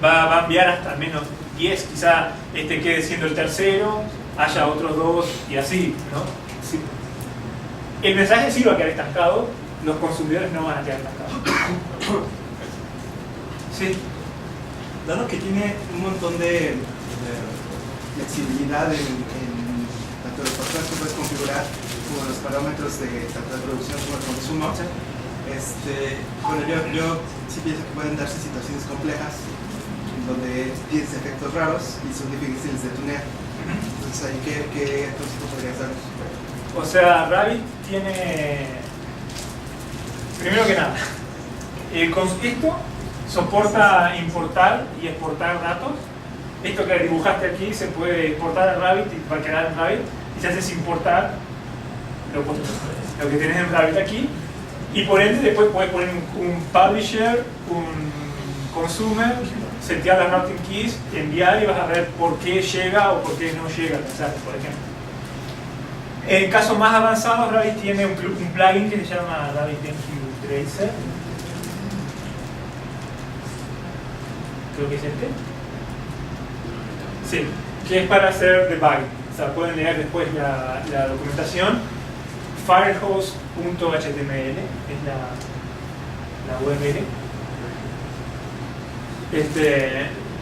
va a enviar hasta al menos 10, quizá este quede siendo el tercero, haya otros 2 y así, ¿no? Sí. El mensaje sí va a quedar estancado, los consumidores no van a quedar estancados. Sí. Dado que tiene un montón de flexibilidad en tanto los patrones que puedes configurar como los parámetros de tanto de producción como de consumo, bueno, yo sí pienso que pueden darse situaciones complejas en donde tienes efectos raros y son difíciles de tunear. Entonces, ahí, ¿qué consejo podrías darnos? O sea, Rabbit tiene, primero que nada, esto soporta importar y exportar datos. Esto que dibujaste aquí se puede importar a Rabbit y va a quedar en Rabbit. Y si haces importar lo que tienes en Rabbit aquí, y por ende después puedes poner un publisher, un consumer, setear las routing keys, enviar y vas a ver por qué llega o por qué no llega el mensaje, por ejemplo. En casos más avanzados, Rabbit tiene un plugin que se llama RabbitMQ Tracer. Creo que es este. Sí, que es para hacer debugging. O sea, pueden leer después la documentación. Firehose.html es la URL.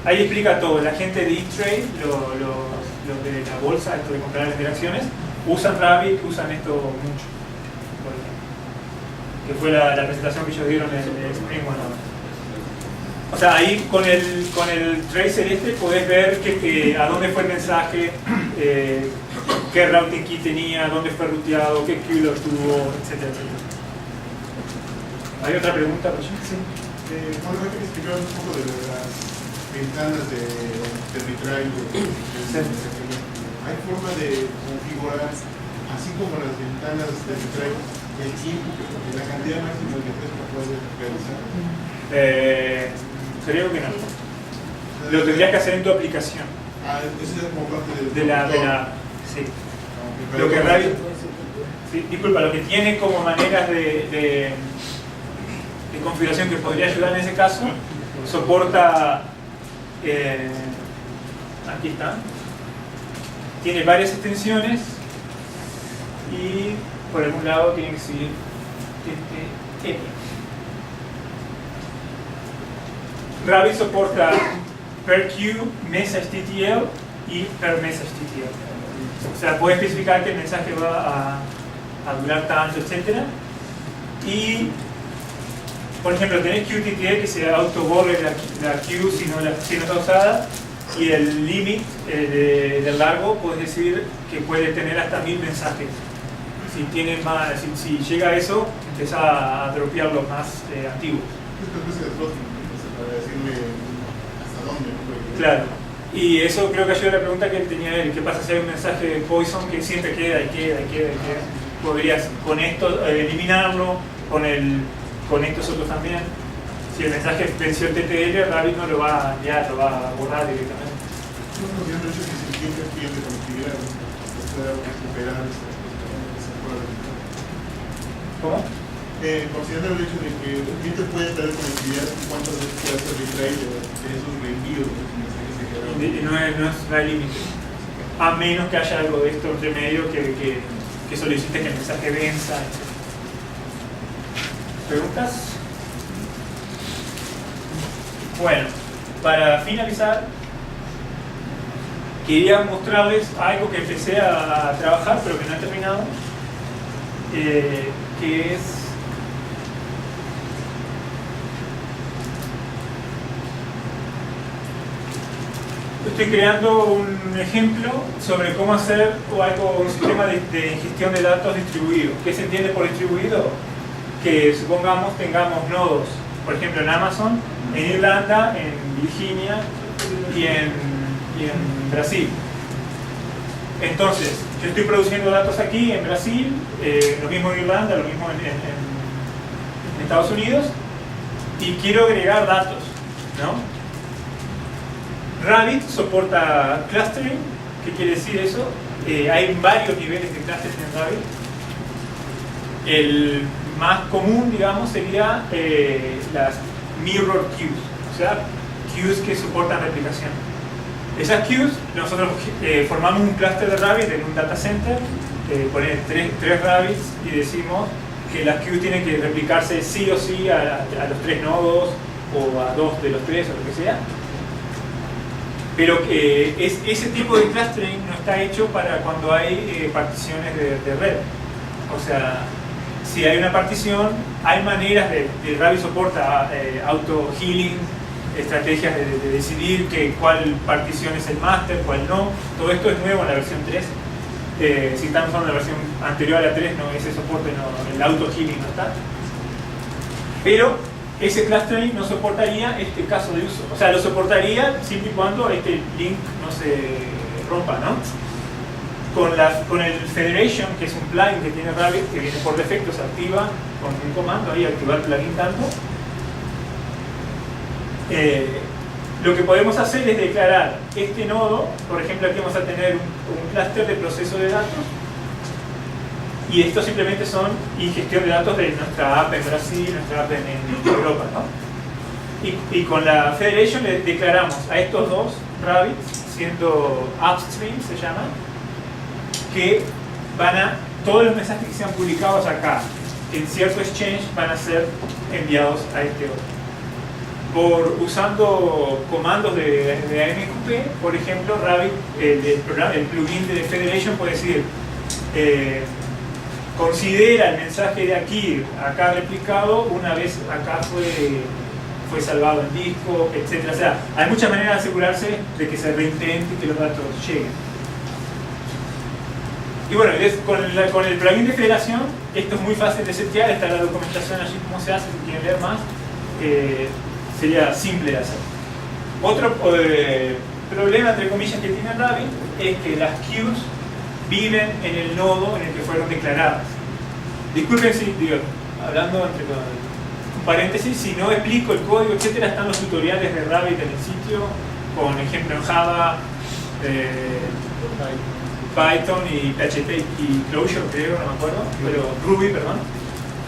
Ahí explica todo. La gente de eTrade, los de la bolsa, esto de comprar interacciones, usan Rabbit, usan esto mucho. Por ejemplo, que fue la presentación que ellos dieron en el Spring One. O sea, ahí con el tracer podés ver a dónde fue el mensaje, qué routing key tenía, dónde fue ruteado, qué queue lo tuvo, etc. ¿Hay otra pregunta? Sí. Bueno, hay que explicar un poco de las ventanas de retry. ¿Hay forma de configurar, así como las ventanas de retry, el tiempo, la cantidad máxima de veces que puedes realizar? Creo que no. Lo tendrías que hacer en tu aplicación. Eso es como parte de la sí. Lo que Rabbit, sí, disculpa, lo que tiene como maneras de configuración que podría ayudar en ese caso, soporta, aquí está, tiene varias extensiones y por algún lado tiene que seguir Rabbit soporta per queue, message TTL y per message TTL. O sea, puede especificar que el mensaje va a durar tanto, etc. Y, por ejemplo, tenés QTTL que se autoborre la queue si no está usada, y el limit del largo, puedes decir que puede tener hasta 1000 mensajes. Si llega a eso, empieza a dropear los más antiguos. Para decirme hasta dónde. Claro, y eso creo que ayuda a la pregunta que tenía él. ¿Qué pasa si hay un mensaje de poison que siempre queda y queda? Podrías con esto eliminarlo, con estos otros también. Si el mensaje venció el TTL, Rabbit no lo va a enviar, lo va a borrar directamente. No, yo no he dicho que si el cliente pierde conectividad, puede recuperar esa prueba de ventana. ¿Cómo? Considerando el hecho de que el cliente puede perder conectividad, ¿cuántas veces puede hacer retry de esos reenvíos de los mensajes que quedaron? No es límite. a menos que haya algo de esto entre medio que solicite que el mensaje venza, etc. ¿Preguntas? Bueno, para finalizar, quería mostrarles algo que empecé a trabajar pero que no he terminado, que es estoy creando un ejemplo sobre cómo hacer un sistema de gestión de datos distribuido. ¿Qué se entiende por distribuido? Que supongamos tengamos nodos, por ejemplo en Amazon, en Irlanda, en Virginia y en Brasil. Entonces, yo estoy produciendo datos aquí en Brasil, lo mismo en Irlanda, lo mismo en Estados Unidos, y quiero agregar datos, ¿no? Rabbit soporta clustering. ¿Qué quiere decir eso? Hay varios niveles de clustering en Rabbit. El más común, digamos, sería las mirror queues, o sea, queues que soportan replicación. Esas queues, nosotros formamos un cluster de Rabbit en un data center, ponemos tres Rabbits y decimos que las queues tienen que replicarse sí o sí a los 3 nodos o a 2 de los 3 o lo que sea. Pero ese tipo de clustering no está hecho para cuando hay particiones de red. O sea, si hay una partición, hay maneras de Rabbit soporta auto-healing, estrategias de decidir cuál partición es el master, cuál no. Todo esto es nuevo en la versión 3. Si estamos usando la versión anterior a la 3, no, ese soporte, no, el auto-healing no está. Pero ese clustering no soportaría este caso de uso. O sea, lo soportaría siempre y cuando este link no se rompa, ¿no? Con el Federation, que es un plugin que tiene Rabbit, que viene por defecto, se activa con un comando, ahí activar plugin tanto. Lo que podemos hacer es declarar este nodo, por ejemplo aquí vamos a tener un clúster de proceso de datos, y esto simplemente son ingestión de datos de nuestra app en Brasil, nuestra app en Europa, ¿no? Y con la Federation le declaramos a estos dos Rabbits, siendo upstream se llama, que todos los mensajes que sean publicados acá en cierto exchange van a ser enviados a este otro. Usando comandos de AMQP, por ejemplo, Rabbit, el plugin de Federation puede decir considera el mensaje de aquí, acá replicado, una vez acá fue salvado en disco, etc. O sea, hay muchas maneras de asegurarse de que se reintente y que los datos lleguen. Y bueno, con el plugin de federación, esto es muy fácil de setear, está la documentación allí cómo se hace, si quieren leer más, sería simple de hacer. Otro problema, entre comillas, que tiene Rabbit es que las queues viven en el nodo en el que fueron declaradas. Disculpen si, hablando entre un paréntesis, si no explico el código, etcétera, están los tutoriales de Rabbit en el sitio, con ejemplo en Java, Python y PHP y Clojure, creo, no me acuerdo, pero Ruby, perdón.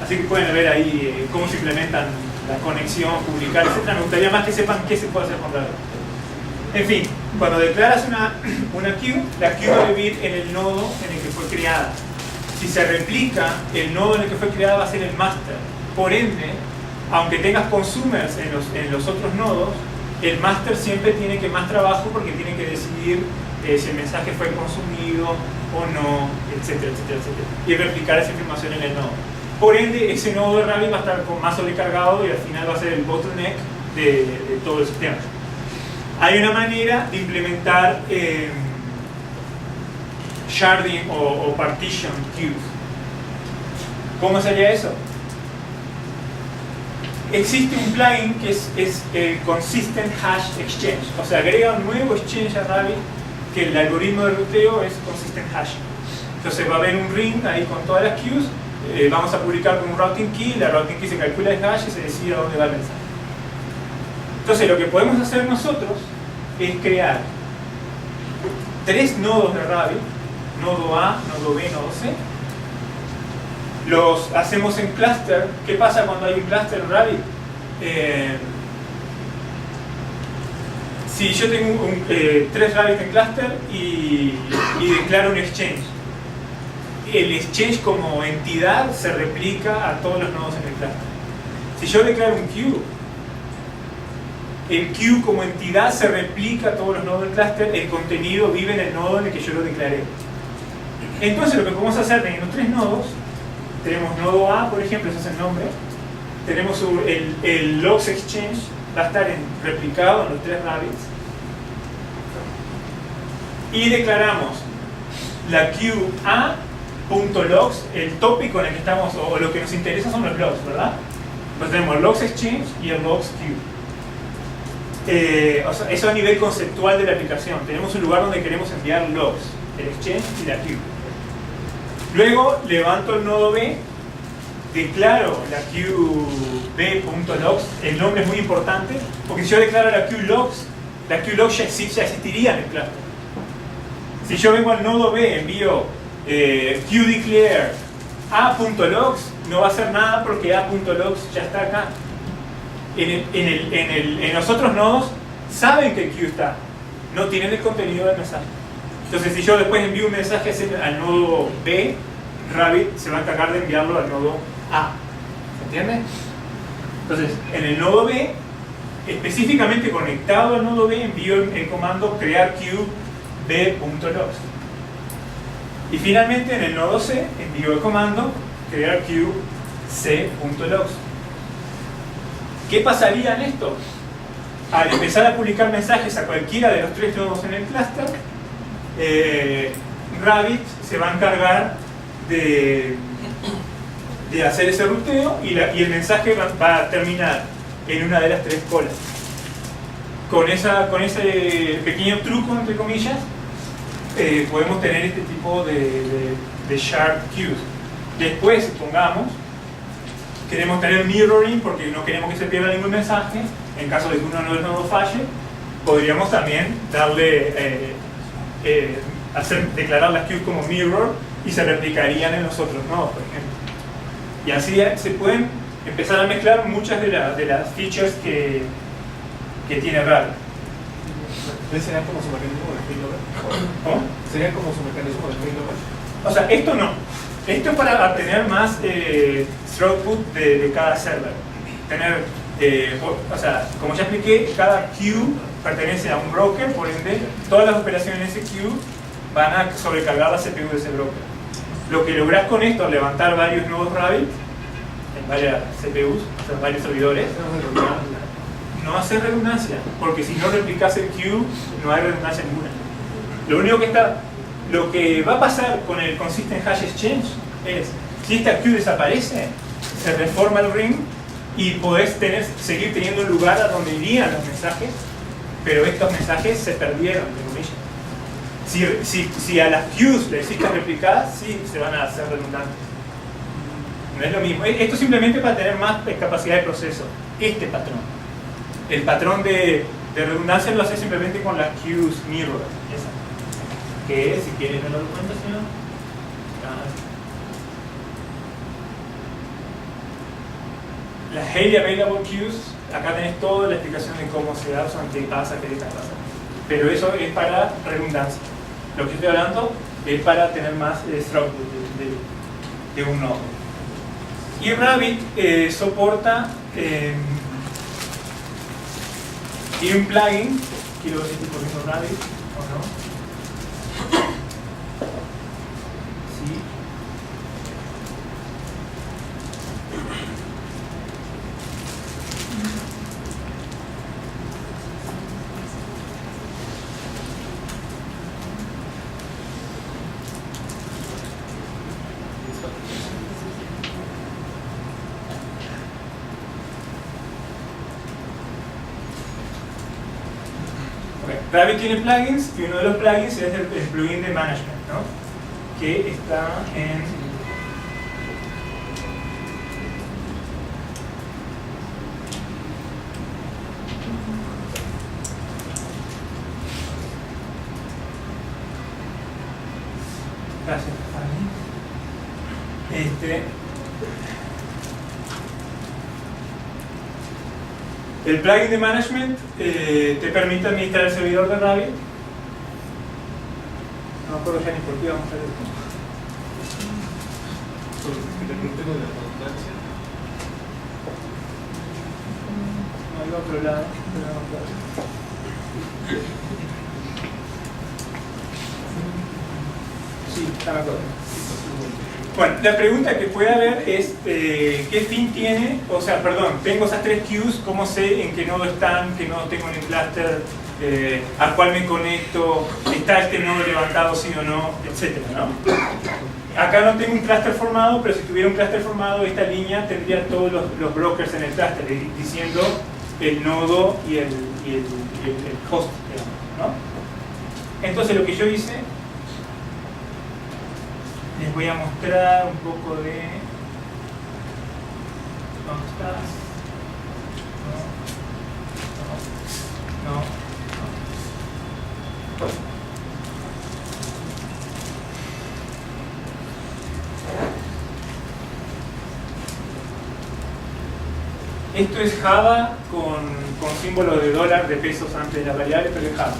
Así que pueden ver ahí cómo se implementan la conexión, publicar, etc. Me gustaría más que sepan qué se puede hacer con Rabbit. En fin, cuando declaras una queue, la queue va a vivir en el nodo en el que fue creada. Si se replica, el nodo en el que fue creada va a ser el master. Por ende, aunque tengas consumers en los otros nodos, el master siempre tiene que más trabajo porque tiene que decidir si el mensaje fue consumido o no, etcétera, etcétera, etcétera. Y replicar esa información en el nodo. Por ende, ese nodo de Rabbit va a estar más sobrecargado y al final va a ser el bottleneck de todo el sistema. Hay una manera de implementar sharding o partition queues. ¿Cómo sería eso? Existe un plugin que es el Consistent Hash Exchange. O sea, agrega un nuevo exchange a Rabbit que el algoritmo de ruteo es Consistent Hashing. Entonces va a haber un ring ahí con todas las queues. Vamos a publicar con un routing key. La routing key se calcula el hash y se decide a dónde va el mensaje. Entonces lo que podemos hacer nosotros es crear 3 nodos de Rabbit, nodo A, nodo B, nodo C. Los hacemos en cluster. ¿Qué pasa cuando hay un cluster en Rabbit? Si yo tengo 3 rabbits en cluster y declaro un exchange, el exchange como entidad se replica a todos los nodos en el cluster. Si yo declaro un queue, el queue como entidad se replica a todos los nodos del cluster, el contenido vive en el nodo en el que yo lo declaré. Entonces lo que podemos hacer teniendo 3 nodos, tenemos nodo A, por ejemplo, ese es el nombre, tenemos el logs exchange, va a estar replicado en los 3 rabbits, y declaramos la queue A.logs, el tópico en el que estamos, o lo que nos interesa son los logs, ¿verdad? Pues tenemos el logs exchange y el logs queue. O sea, eso a nivel conceptual de la aplicación. Tenemos un lugar donde queremos enviar logs, el exchange y la queue. Luego levanto el nodo B, declaro la queue B.logs. El nombre es muy importante porque si yo declaro la queue logs ya existiría en el cluster. Si yo vengo al nodo B, envío queue declare A.logs, no va a hacer nada porque A.logs ya está acá. En los otros nodos saben que el queue está, no tienen el contenido del mensaje. Entonces si yo después envío un mensaje al nodo B, Rabbit se va a encargar de enviarlo al nodo A. ¿Se entiende? Entonces en el nodo B, específicamente conectado al nodo B, envío el comando crear queue B.logs. Y finalmente en el nodo C envío el comando crear queue C.logs. ¿Qué pasaría en esto? Al empezar a publicar mensajes a cualquiera de los 3 nodos en el cluster, Rabbit se va a encargar de hacer ese ruteo y el mensaje va a terminar en una de las 3 colas. Con ese pequeño truco, entre comillas, podemos tener este tipo de shard queues. Después, supongamos, queremos tener mirroring porque no queremos que se pierda ningún mensaje. En caso de que uno de los nodos falle, podríamos también darle, declarar las queues como mirror y se replicarían en los otros nodos, por ejemplo. Y así se pueden empezar a mezclar muchas de las features que tiene Rabbit. ¿Sería como su mecanismo de failover? ¿Cómo? ¿Sería como su mecanismo de failover? O sea, esto no. Esto es para obtener más throughput de cada server. O sea, como ya expliqué, cada queue pertenece a un broker, por ende, todas las operaciones en ese queue van a sobrecargar la CPU de ese broker. Lo que lográs con esto, levantar varios nodos Rabbit en varias CPUs, o sea, varios servidores, no hace redundancia, porque si no replicas el queue, no hay redundancia ninguna. Lo que va a pasar con el Consistent Hash Exchange es, si esta queue desaparece, se reforma el ring y podés seguir teniendo un lugar a donde irían los mensajes, pero estos mensajes se perdieron, entre comillas. Si a las queues le hiciste replicadas, sí se van a hacer redundantes. No es lo mismo. Esto simplemente para tener más capacidad de proceso. Este patrón. El patrón de redundancia lo hace simplemente con las queues mirror. Esa. Que si quieres ver la documentación. Las highly available queues, acá tenés toda la explicación de cómo se usan, qué pasa, qué deja pasar. Pero eso es para redundancia. Lo que estoy hablando es para tener más throughput de un nodo. Y Rabbit soporta tiene un plugin, quiero ver si estoy poniendo Rabbit o no. Sí. Rabbit tiene plugins y uno de los plugins es el plugin de management, ¿no? Que está en gracias, Fanny. El plugin de management te permite administrar el servidor de Rabbit. No me acuerdo ya ni por qué vamos a hacer esto. No, iba a otro lado, pero no, claro. Sí, ya me acuerdo. Bueno, la pregunta que puede haber es ¿qué fin tiene? O sea, perdón, tengo esas 3 queues, ¿cómo sé en qué nodo están, qué nodo tengo en el cluster, a cuál me conecto, está este nodo levantado sí o no, etcétera, ¿no? Acá no tengo un cluster formado, pero si tuviera un cluster formado, esta línea tendría todos los brokers en el cluster, diciendo el nodo y el host, digamos, ¿no? Entonces lo que yo hice, les voy a mostrar un poco de... ¿Dónde estás? No. Esto es Java con símbolo de dólar, de pesos antes de la variable, pero es Java.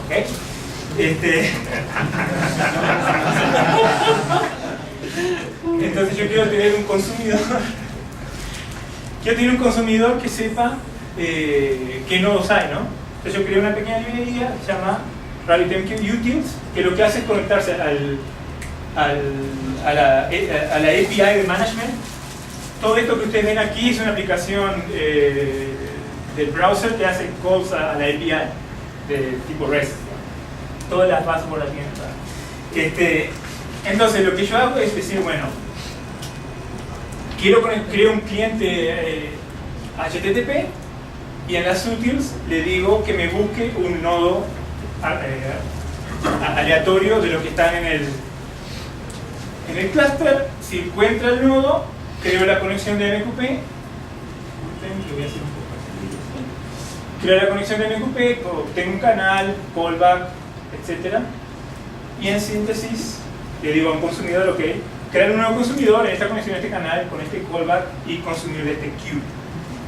¿Ok? Entonces yo quiero tener un consumidor. Quiero tener un consumidor que sepa qué nodos hay, ¿no? Entonces yo creé una pequeña librería que se llama RabbitMQ Utils, que lo que hace es conectarse a la API de management. Todo esto que ustedes ven aquí es una aplicación del browser que hace calls a la API de tipo REST. Todas las passwords aquí en entonces lo que yo hago es decir, bueno, creo un cliente HTTP y en las utils le digo que me busque un nodo aleatorio de los que están en el cluster. Si encuentra el nodo, creo la conexión de MQP. Creo la conexión de MQP, tengo un canal, callback, etc. Y en síntesis le digo a un consumidor, ok, crear un nuevo consumidor en esta conexión, en este canal, con este callback y consumir de este queue.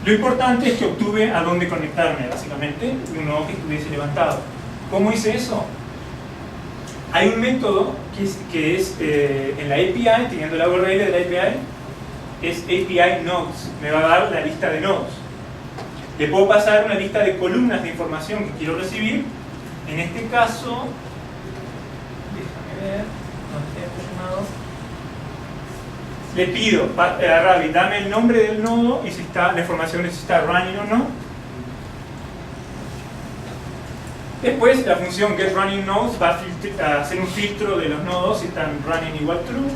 Lo importante es que obtuve a dónde conectarme, básicamente, un nodo que estuviese levantado. ¿Cómo hice eso? Hay un método que es en la API, teniendo la URL de la API, es API nodes, me va a dar la lista de nodos. Le puedo pasar una lista de columnas de información que quiero recibir. En este caso, déjame ver, le pido a Rabbit, dame el nombre del nodo y si está, la información de si está running o no. Después la función getRunningNodes va a hacer un filtro de los nodos si están running igual true.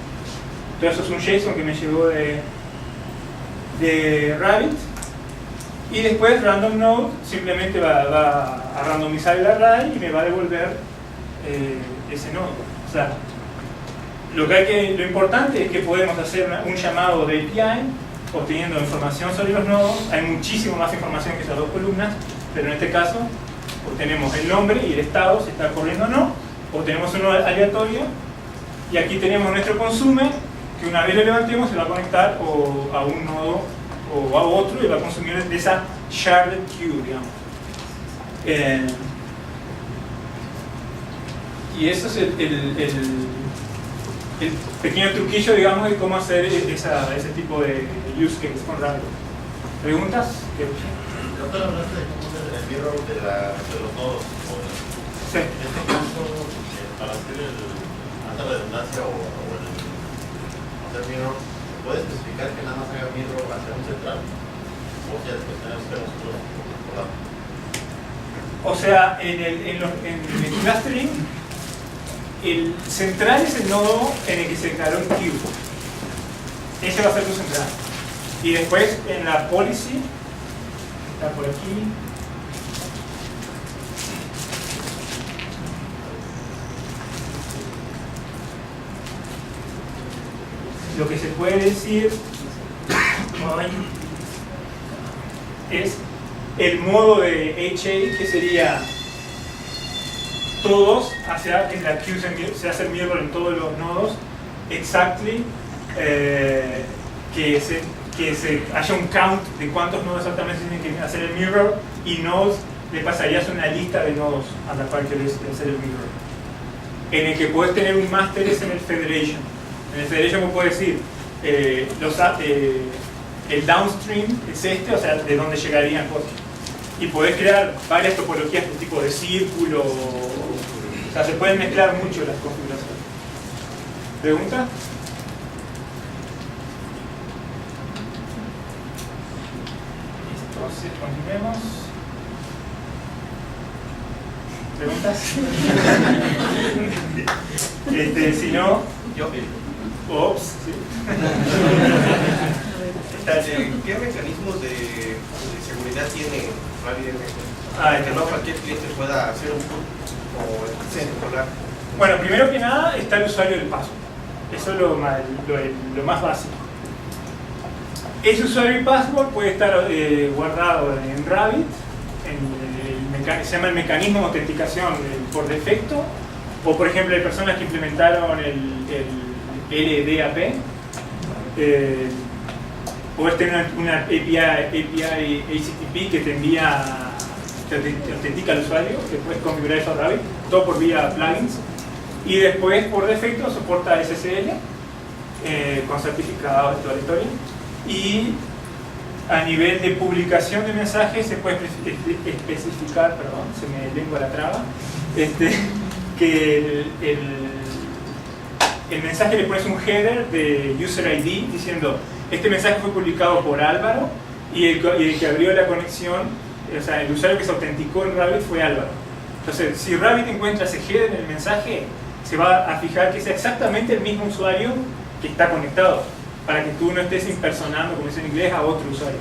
Todo eso es un JSON que me llegó de Rabbit. Y después randomNode simplemente va a randomizar el array y me va a devolver ese nodo. O sea, lo importante es que podemos hacer un llamado de API obteniendo información sobre los nodos. Hay muchísimo más información que esas 2 columnas, pero en este caso obtenemos el nombre y el estado, si está corriendo o no. Obtenemos un nodo aleatorio y aquí tenemos nuestro consumer, que una vez lo levantemos se va a conectar o a un nodo o a otro y va a consumir de esa sharded queue, digamos. Y eso es el pequeño truquillo, digamos, de cómo hacer ese tipo de use case con Rabbit. ¿Preguntas? Creo que hablaste de cómo hacer el mirror de los nodos. Sí. En este caso, para hacer el alta redundancia o el hacer mirror, ¿puedes especificar que nada más haga mirror hacia un central? O sea, después tenemos que nosotros recordar. O sea, en el clustering, el central es el nodo en el que se declaró el queue. Ese va a ser tu central. Y después en la policy, está por aquí. Lo que se puede decir es el modo de HA, que sería todos, hacia que la queue se hace el mirror en todos los nodos, exactly, que que haya un count de cuántos nodos exactamente tienen que hacer el mirror, y nodes le pasarías una lista de nodos a la par que debes hacer el mirror. En el que puedes tener un master es en el federation. En el federation vos puedes decir el downstream es este, o sea, de dónde llegarían cosas. Y podés crear varias topologías de tipo de círculo, o sea, se pueden mezclar mucho las configuraciones. ¿Pregunta? Entonces, continuemos. ¿Preguntas? Si no, Yo, ops, ¿sí? ¿qué mecanismos de seguridad tiene RabbitMQ? Que no cualquier cliente pueda hacer un put o controlar. Bueno, primero que nada está el usuario del password. Eso es lo más básico. Ese usuario y password puede estar guardado en Rabbit, se llama el mecanismo de autenticación por defecto, o por ejemplo hay personas que implementaron el LDAP. Puedes tener una API HTTP que te autentica al usuario, que puedes configurar eso a Rabbit, todo por vía plugins, y después por defecto soporta SSL con certificados y toda la historia. Y a nivel de publicación de mensajes se puede especificar, perdón, se me lengua la traba, que el mensaje le pones un header de user ID diciendo este mensaje fue publicado por Álvaro y el que abrió la conexión, o sea, el usuario que se autenticó en Rabbit fue Álvaro. Entonces, si Rabbit encuentra ese header en el mensaje, se va a fijar que sea exactamente el mismo usuario que está conectado, para que tú no estés impersonando, como dice en inglés, a otro usuario.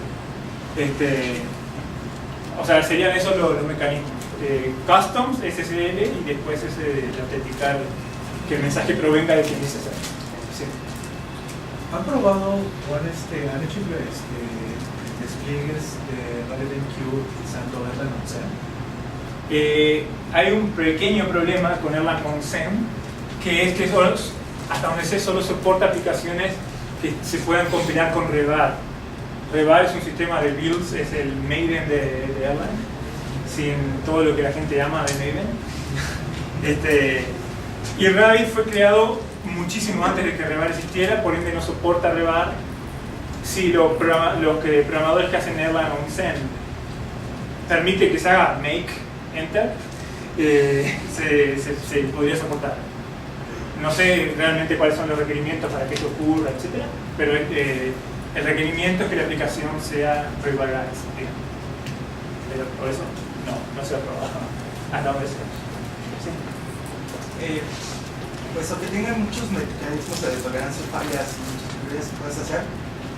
O sea, serían esos los mecanismos. Customs, SSL, y después ese de autenticar que el mensaje provenga de quien dice ser. Sí. ¿Han probado o han hecho despliegues de RabbitMQ utilizando Erlang on-SEM? Hay un pequeño problema con Erlang on-SEM, que es que hasta donde sé solo soporta aplicaciones que se puedan compilar con Revar. Revar es un sistema de builds, es el Maven de Erlang, sin todo lo que la gente llama de Maven. Y Rabbit fue creado muchísimo antes de que Revar existiera, por ende no soporta Revar. Si los programadores que hacen Erlang on-SEM permite que se haga make, enter, se podría soportar. No sé realmente cuáles son los requerimientos para que eso ocurra, etc. Pero el requerimiento es que la aplicación sea rivalized, digamos. Pero por eso no se ha probado hasta donde sea. ¿Sí? Pues aunque tenga muchos mecanismos de tolerancia a fallas y muchas seguridades que puedes hacer,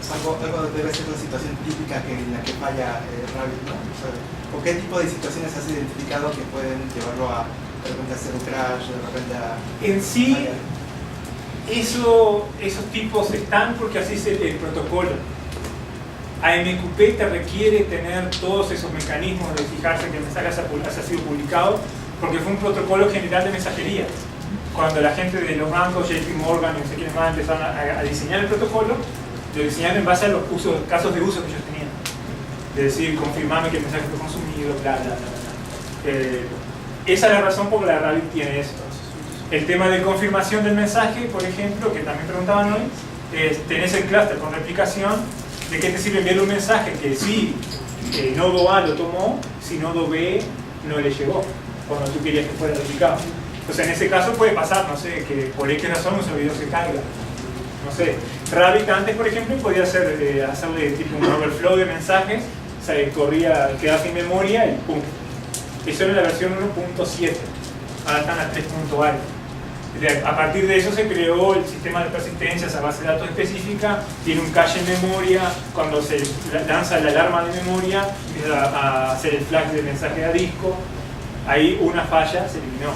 algo debe ser la situación típica en la que falla Rabbit, ¿no? O qué tipo de situaciones has identificado que pueden llevarlo a de repente hacer un crash, de repente a... En sí, esos tipos están porque así es el protocolo. AMQP te requiere tener todos esos mecanismos de fijarse que el mensaje haya sido publicado, porque fue un protocolo general de mensajería. Cuando la gente de los bancos, JP Morgan y no sé quiénes más empezaron a diseñar el protocolo, lo diseñaron en base a los casos de uso que ellos tenían. De decir, confirmame que el mensaje fue consumido, bla, bla, bla, bla. Esa es la razón por la que Rabbit tiene esto. El tema de confirmación del mensaje, por ejemplo, que también preguntaban hoy, tenés el clúster con replicación. ¿De qué te sirve enviar un mensaje que sí, nodo A lo tomó, si nodo B no le llegó, cuando tú querías que fuera replicado? Entonces en ese caso puede pasar, no sé, que por X razón un servidor se carga. No sé, Rabbit antes, por ejemplo, podía hacerle tipo un overflow de mensajes, o sea, quedaba sin memoria y pum. Eso era la versión 1.7, ahora están a 3.0. A partir de eso se creó el sistema de persistencia, esa base de datos específica, tiene un cache en memoria, cuando se lanza la alarma de memoria, empieza a hacer el flag de mensaje a disco, ahí una falla se eliminó.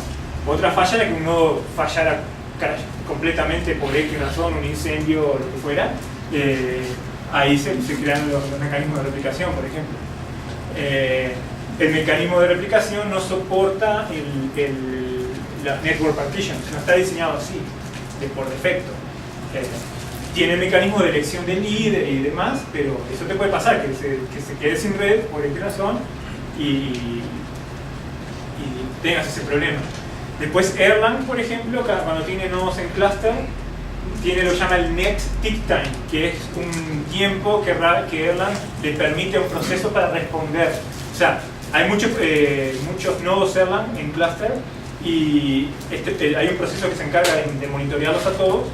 Otra falla era que un nodo fallara completamente por X razón, un incendio o lo que fuera, ahí se crearon los mecanismos de replicación, por ejemplo. El mecanismo de replicación no soporta la network partition, no está diseñado así, por defecto. tiene mecanismo de elección de lead y demás, pero eso te puede pasar, que se quede sin red por X razón y tengas ese problema. Después Erlang, por ejemplo, cuando tiene nodos en cluster, tiene lo que llama el net tick time, que es un tiempo que Erlang le permite a un proceso para responder. O sea, hay muchos nodos Erlang en cluster y hay un proceso que se encarga de monitorearlos a todos,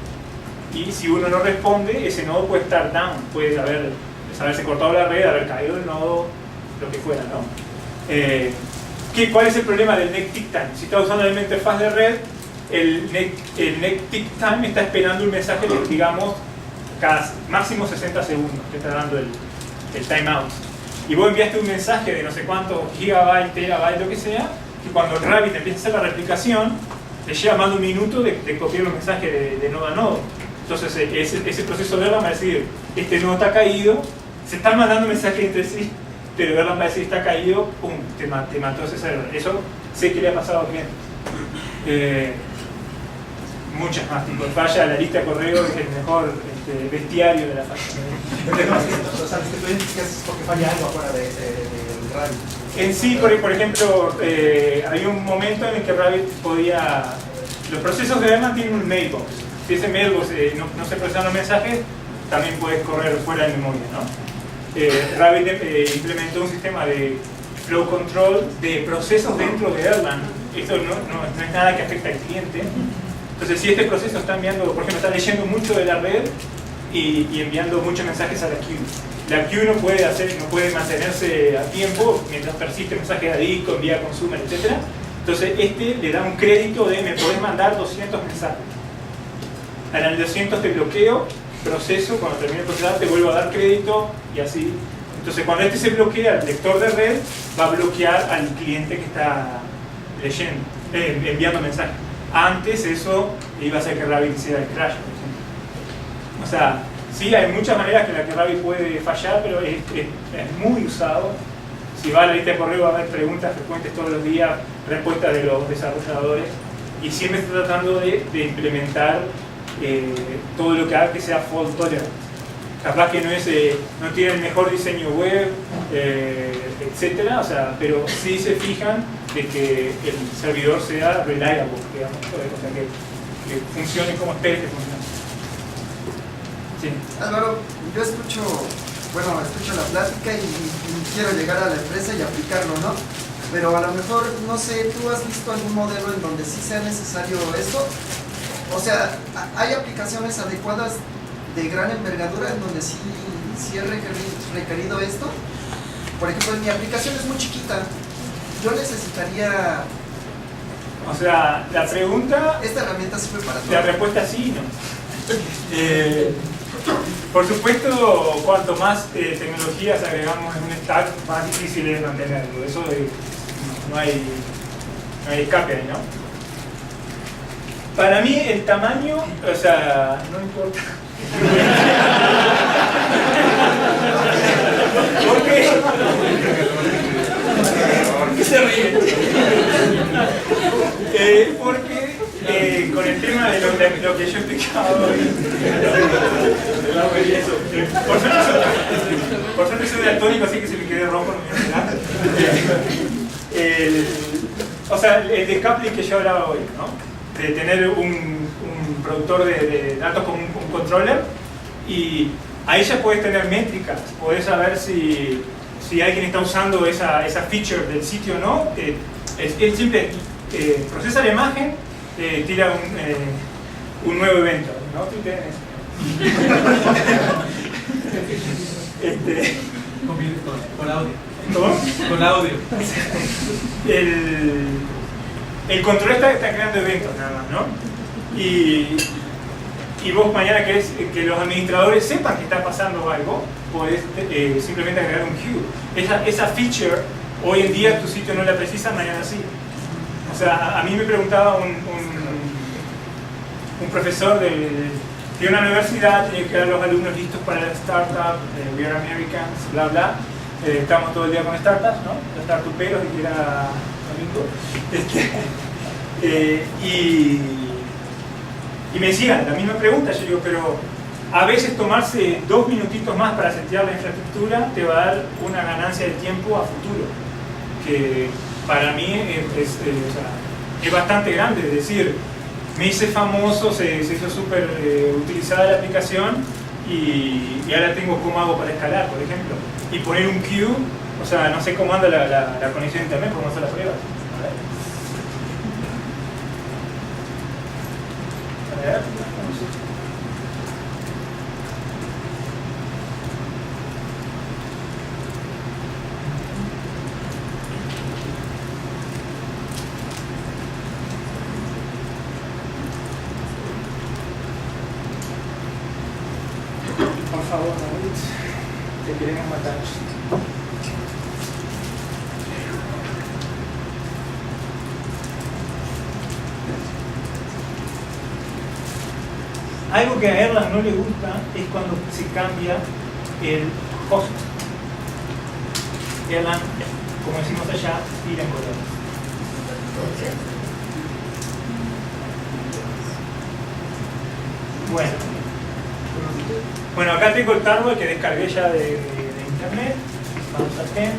y si uno no responde, ese nodo puede estar down, puede haberse cortado la red, haber caído el nodo, lo que fuera, ¿no? ¿Cuál es el problema del net tick time? Si está usando la interfaz de red, el net tick time está esperando un mensaje de, digamos, cada máximo 60 segundos, que está dando el timeout. Y vos enviaste un mensaje de no sé cuántos gigabytes, terabytes, lo que sea, que cuando el Rabbit empieza a hacer la replicación, le lleva más de un minuto de copiar los mensajes de nodo a nodo. Entonces ese proceso de Erlang va a decir, este nodo está caído, se están mandando mensajes entre sí, pero Erlang va a decir, está caído, pum, te mató ese server. Eso sé que le ha pasado a clientes. Muchas más, tipo falla, la lista de correo es el mejor bestiario de la falla. O sea, tú identificas porque falla algo afuera del Rabbit. En sí, por ejemplo, hay un momento en el que Rabbit podía... Los procesos de Erlang tienen un mailbox. Si ese mailbox no se procesan los mensajes, también puedes correr fuera de memoria, ¿no? Rabbit implementó un sistema de flow control de procesos dentro de Erlang. Esto no es nada que afecte al cliente. Entonces, si este proceso está enviando, por ejemplo, está leyendo mucho de la red y enviando muchos mensajes a la queue. La queue no puede mantenerse a tiempo mientras persiste el mensaje de disco, envía consumer, etc. Entonces, le da un crédito de me podés mandar 200 mensajes. En el 200 te bloqueo, proceso, cuando termine el procesado te vuelvo a dar crédito y así. Entonces, cuando se bloquea, el lector de red va a bloquear al cliente que está leyendo, enviando mensajes. Antes eso iba a hacer que Rabbit hiciera el crash, por ejemplo. O sea, sí, hay muchas maneras que la que Rabbit puede fallar, pero es muy usado. Si va a la lista de correo va a haber preguntas frecuentes todos los días, respuestas de los desarrolladores, y siempre está tratando de implementar todo lo que haga que sea fault tolerant. Capaz que no tiene el mejor diseño web, etcétera, o sea, pero sí se fijan de que el servidor sea reliable, digamos, o sea, que funcione como espere que funcione. Sí. Álvaro, yo escucho la plática y quiero llegar a la empresa y aplicarlo, ¿no? Pero a lo mejor, no sé, ¿tú has visto algún modelo en donde sí sea necesario esto? O sea, ¿hay aplicaciones adecuadas de gran envergadura en donde sí es requerido esto? Por ejemplo, mi aplicación es muy chiquita. Yo necesitaría... O sea, la pregunta... ¿Esta herramienta sirve para todo? La respuesta es sí, ¿no? Por supuesto, cuanto más tecnologías agregamos en un stack, más difícil es mantenerlo. Eso no hay escape ahí, ¿no? Para mí el tamaño, o sea, no importa. ¿Por qué? ¿Por qué se ríen? Porque con el tema de lo que yo explicaba hoy, por suerte soy daltónico, así que se me quedé rojo, no me voy a o sea, el decoupling que yo hablaba hoy, ¿no? De tener un productor de datos con un controller, y ahí ya puedes tener métricas, puedes saber si alguien está usando esa feature del sitio o no. Es simple, procesa la imagen, tira un nuevo evento, ¿no? Con audio. ¿Cómo? Con audio. El control está creando eventos nada más, ¿no? Y vos mañana querés que los administradores sepan que está pasando algo, podés simplemente agregar un queue. Esa feature, hoy en día tu sitio no la precisa, mañana sí. O sea, a mí me preguntaba un profesor de una universidad, tenía que dar a los alumnos listos para la startup, We Are Americans, bla bla. Estamos todo el día con startups, ¿no? Los startuperos, y que era domingo. Y me decían la misma pregunta. Yo digo, pero a veces tomarse 2 minutitos más para setear la infraestructura te va a dar una ganancia de tiempo a futuro, que para mí es bastante grande. Es decir, me hice famoso, se hizo súper utilizada la aplicación y ahora tengo cómo hago para escalar, por ejemplo. Y poner un queue, o sea, no sé cómo anda la conexión a internet, cómo hacer las pruebas. A ver. Por favor, David, te queremos matar. Algo que a Erlang no le gusta es cuando se cambia el host. Erlang, como decimos allá, tira en colores. Bueno, acá tengo el Tarball que descargué ya de internet. Vamos a hacer.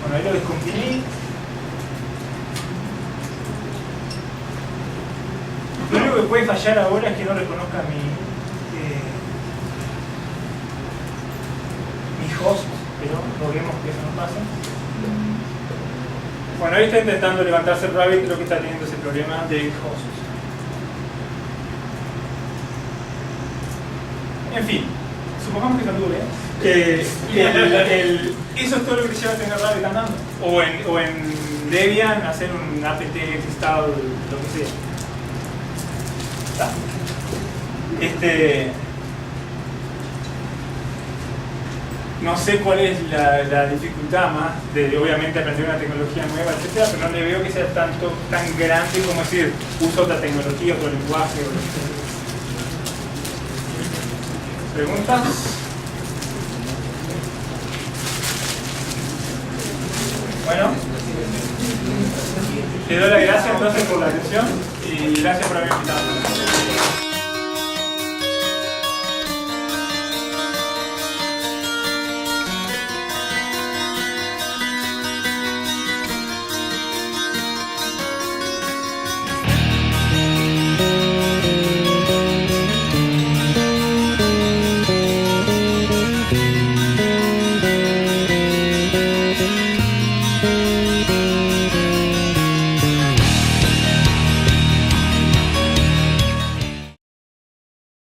Bueno, ahí lo descomprimí. Lo único que puede fallar ahora es que no reconozca mi host, pero logremos que eso no pase. Bueno, ahí está intentando levantarse el Rabbit, creo que está teniendo ese problema de host. En fin, supongamos que salió bien. Eso es todo lo que lleva a tener Rabbit andando. O en Debian hacer un apt install, lo que sea. No sé cuál es la dificultad más de obviamente aprender una tecnología nueva, etcétera, pero no le veo que sea tan grande como decir uso otra tecnología, otro lenguaje o lo que sea. ¿Preguntas? Bueno, te doy las gracias entonces por la atención y gracias por haberme invitado.